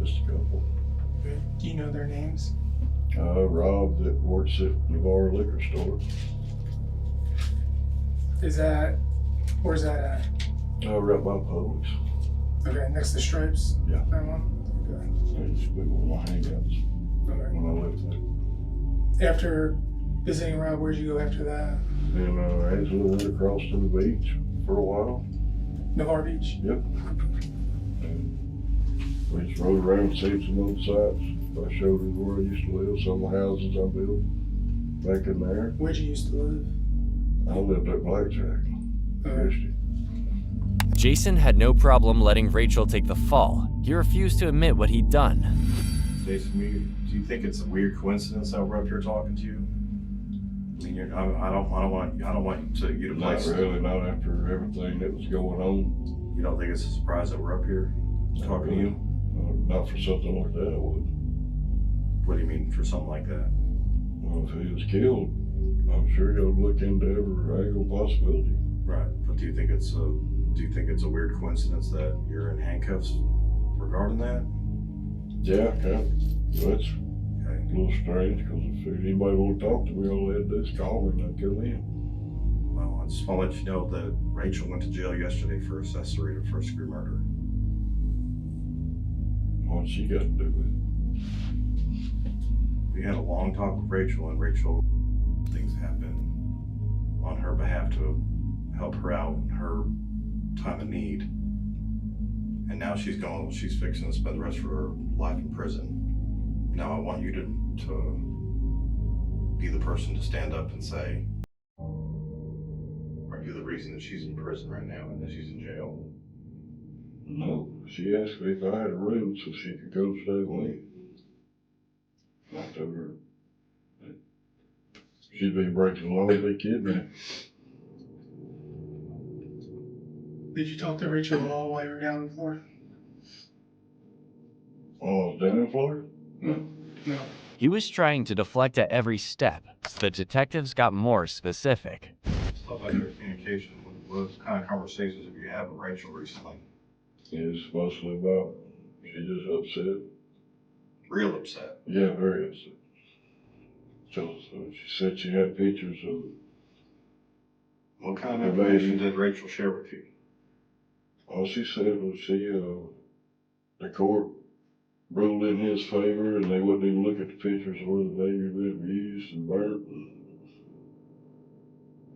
Just a couple. Okay. Do you know their names? Rob that works at Navarre liquor store. Where's that at? Right by Publix. Okay, next to Stripes? Yeah. That one? Okay. That used to be one of my hangouts when I lived there. After visiting Rob, where'd you go after that? And Angela went across to the beach for a while. Navarre Beach? Yep. And we just rode around and seen some other sites. I showed her where I used to live, some of the houses I built back in there. Where'd you used to live? I lived at Blackjack. Christie. Jason had no problem letting Rachel take the fall. He refused to admit what he'd done. Jason, do you think it's a weird coincidence that we're up here talking to you? I mean, I don't want you to Not really, not after everything that was going on. You don't think it's a surprise that we're up here talking to you? Not for something like that, I would. What do you mean for something like that? Well, if he was killed, I'm sure you'll look into every angle possibility. Right, but do you think it's a weird coincidence that you're in handcuffs regarding that? Yeah, kind of. That's a little strange because if anybody want to talk to me, all they had to do is call me and I'd come in. Well, I just want to let you know that Rachel went to jail yesterday for accessory to first degree murder. What's she got to do with it? We had a long talk with Rachel, and Rachel, things happen on her behalf to help her out in her time of need. And now she's fixing to spend the rest of her life in prison. Now I want you to be the person to stand up and say, are you the reason that she's in prison right now and that she's in jail? No, she asked me if I had a room so she could go stay with me. I told her that she'd be breaking the law if they kidnapped. Did you talk to Rachel at all while you were down in Florida? While I was down in Florida? No. He was trying to deflect at every step, so the detectives got more specific. Stuff like your communication, what kind of conversations have you had with Rachel recently? It's mostly about, she just upset. Real upset? Yeah, very upset. So she said she had pictures of what kind of information did Rachel share with you? All she said was the court ruled in his favor and they wouldn't even look at the pictures where the baby had been abused and burnt.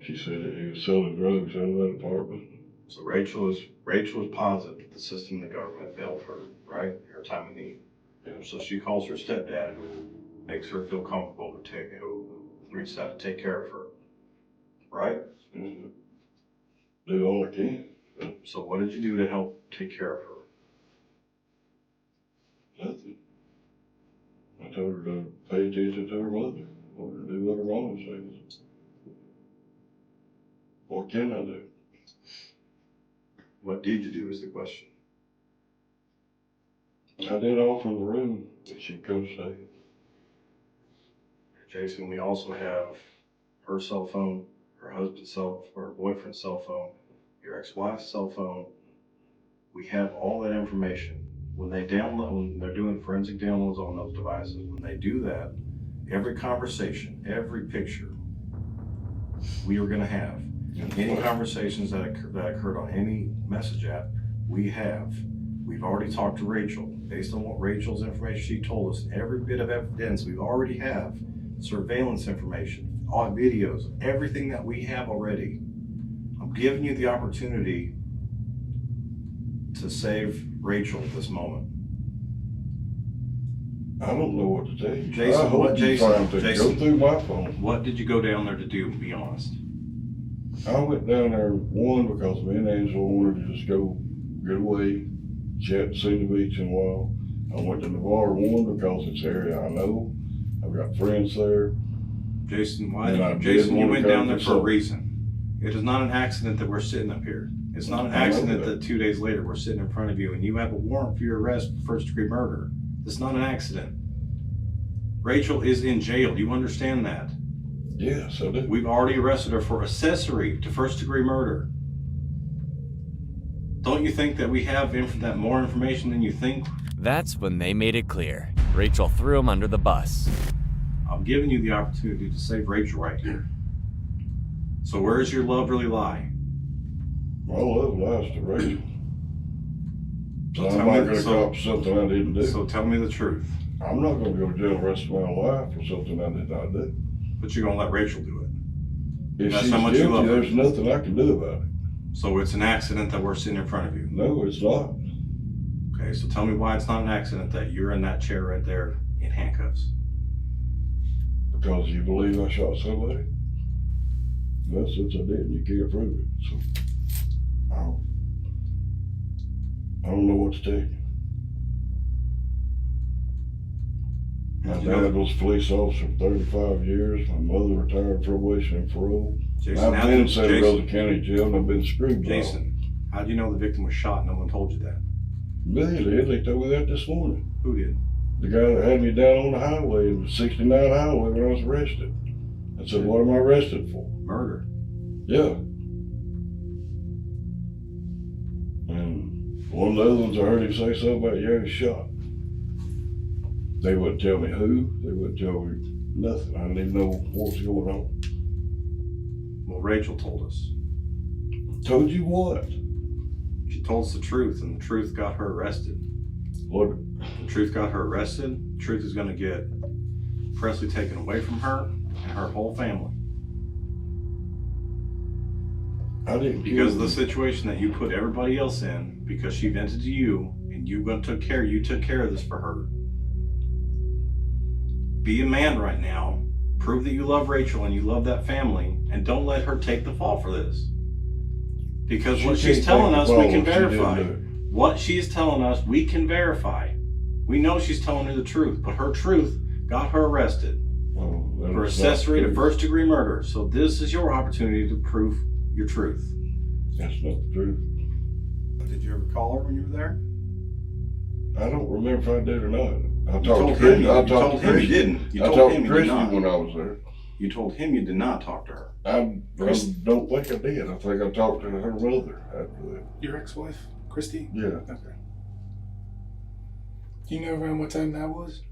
She said that he was selling drugs out of that apartment. So Rachel was positive that the system and the government failed her, right? Her time of need. Yeah. So she calls her stepdad, who makes her feel comfortable who reaches out to take care of her, right? Mm-hmm. Do all I can. So what did you do to help take care of her? Nothing. I told her to pay attention to her mother, or to do what her mama says. What can I do? What did you do is the question. I did offer the room that she'd come stay. Jason, we also have her cell phone, her husband's cell, or her boyfriend's cell phone, your ex-wife's cell phone. We have all that information. When they're doing forensic downloads on those devices, when they do that, every conversation, every picture we are going to have, any conversations that occurred on any message app, we've already talked to Rachel. Based on what Rachel's information she told us, every bit of evidence we already have, surveillance information, all videos, everything that we have already. I'm giving you the opportunity to save Rachel at this moment. I don't know what to tell you. Jason, I hope you're trying to go through my phone. What did you go down there to do, be honest? I went down there, one, because me and Angela wanted to just go get away. She hadn't seen the beach in a while. I went to Navarre, one, because it's an area I know. I've got friends there. Jason, you went down there for a reason. It is not an accident that we're sitting up here. It's not an accident that 2 days later we're sitting in front of you and you have a warrant for your arrest for first-degree murder. It's not an accident. Rachel is in jail. Do you understand that? Yes, I do. We've already arrested her for accessory to first-degree murder. Don't you think that we have that more information than you think? That's when they made it clear. Rachel threw him under the bus. I'm giving you the opportunity to save Rachel right here. So where does your love really lie? My love lies to Rachel. So I'm not going to cop something I didn't do. So tell me the truth. I'm not going to go to jail the rest of my life for something I did not do. But you're going to let Rachel do it. If That's she's how much you love guilty, her. there's nothing I can do about it. So it's an accident that we're sitting in front of you. No, it's not. Okay, so tell me why it's not an accident that you're in that chair right there in handcuffs. Because you believe I shot somebody? Well, since I didn't, you can't prove it. So I don't know what to tell you. My dad was a police officer for 35 years. My mother retired probation and parole. Jason, I've been in Santa Rosa County Jail and I've been screwed. Jason, how do you know the victim was shot? No one told you that. They did. They told me that this morning. Who did? The guy that had me down on the highway, the 69 highway, when I was arrested. I said, what am I arrested for? Murder. Yeah. And one of the other ones, I heard him say something about, yeah, he was shot. They wouldn't tell me who. They wouldn't tell me nothing. I didn't even know what was going on. Well, Rachel told us. Told you what? She told us the truth, and the truth got her arrested. What? The truth got her arrested. The truth is going to get Presley taken away from her and her whole family. I didn't. Because of the situation that you put everybody else in, because she vented to you, and you took care of this for her. Be a man right now. Prove that you love Rachel and you love that family, and don't let her take the fall for this. Because what she's telling us, we can verify. What she is telling us, we can verify. We know she's telling her the truth, but her truth got her arrested for accessory to first-degree murder. So this is your opportunity to prove your truth. That's not the truth. Did you ever call her when you were there? I don't remember if I did or not. I You talked told to him Christy. you told him you didn't. You I told talked him to you did Christy not. when I was there. You told him you did not talk to her. I don't think I did. I think I talked to her mother after that. Your ex-wife, Christy? Yeah. Okay. Do you know around what time that was?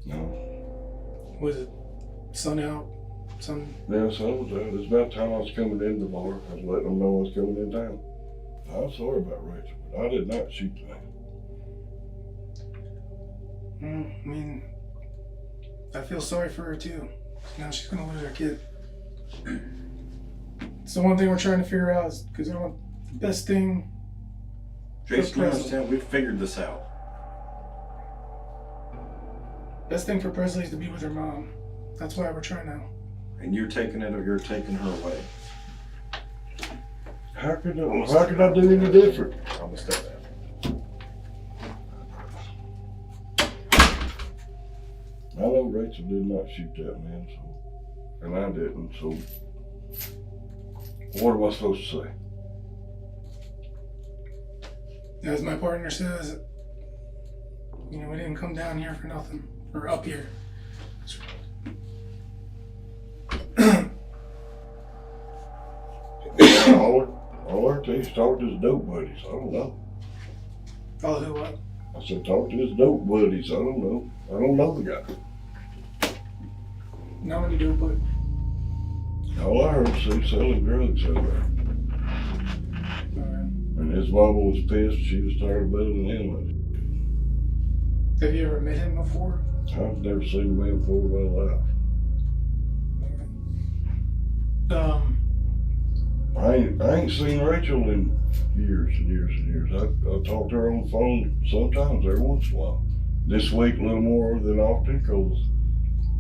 No. Was it sun out? Yeah, sun was out. It's about time I was coming in the bar. I was letting them know I was coming in town. I'm sorry about Rachel, but I did not shoot the man. I mean, I feel sorry for her too. Now she's gonna lose her kid. It's the one thing we're trying to figure out, is because I want the best thing. Jason, you understand? We've figured this out. Best thing for Presley is to be with her mom. That's why we're trying to. And you're taking it or you're taking her away. How could I do any different? I'm gonna step back. I know Rachel did not shoot that man, and I didn't, so what am I supposed to say? As my partner says, we didn't come down here for nothing, or up here. all our team's talked to his dope buddies. I don't know. Oh, who what? I said, talk to his dope buddies. I don't know. I don't know the guy. Not many dope buddies. All I heard was he selling drugs out there. And his mama was pissed. She was tired of building him. Have you ever met him before? I've never seen a man before in my life. I ain't seen Rachel in years and years and years. I talk to her on the phone sometimes, every once in a while. This week, a little more than often, because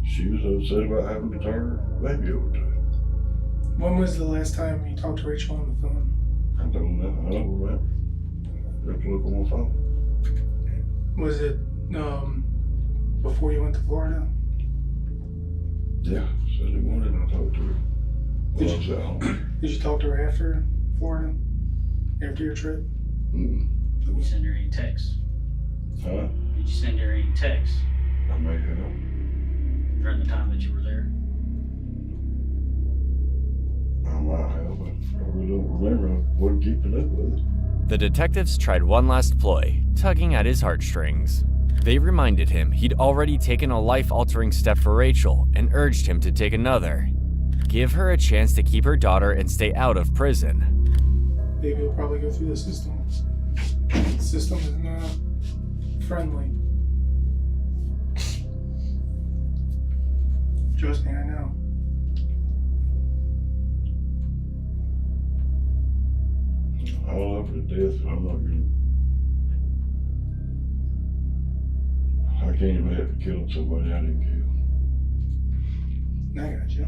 she was upset about having to turn her baby over to him. When was the last time you talked to Rachel on the phone? I don't know. I don't remember. I have to look on my phone. Was it before you went to Florida? Yeah, Sunday morning I talked to her. when I was at home. Did you talk to her after Florida? After your trip? Mm-mm. Did you send her any texts? Huh? Did you send her any texts I may have. during the time that you were there? I might have, but I really don't remember. I wasn't keeping up with it. The detectives tried one last ploy, tugging at his heartstrings. They reminded him he'd already taken a life-altering step for Rachel and urged him to take another. Give her a chance to keep her daughter and stay out of prison. Baby will probably go through the system. The system is not friendly. Trust me, I know. I love her to death, but I'm not gonna. I can't imagine killing somebody I didn't kill. I got you.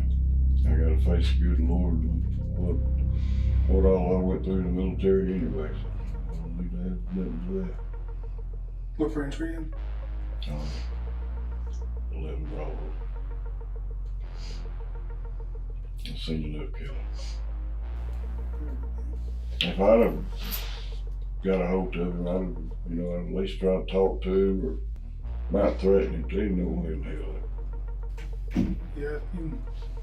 I gotta face the good Lord and what all I went through in the military anyway. So I don't need to have nothing to that. What branch were you in? 11 Bravo. I've seen enough killing. If I'd have got a hold of him, I'd have, I'd at least try to talk to him or might threaten him to. No way in hell. Yeah,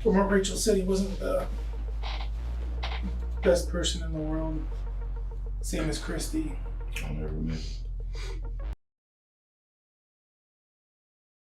from what Rachel said, he wasn't the best person in the world. Same as Christy. I never met him.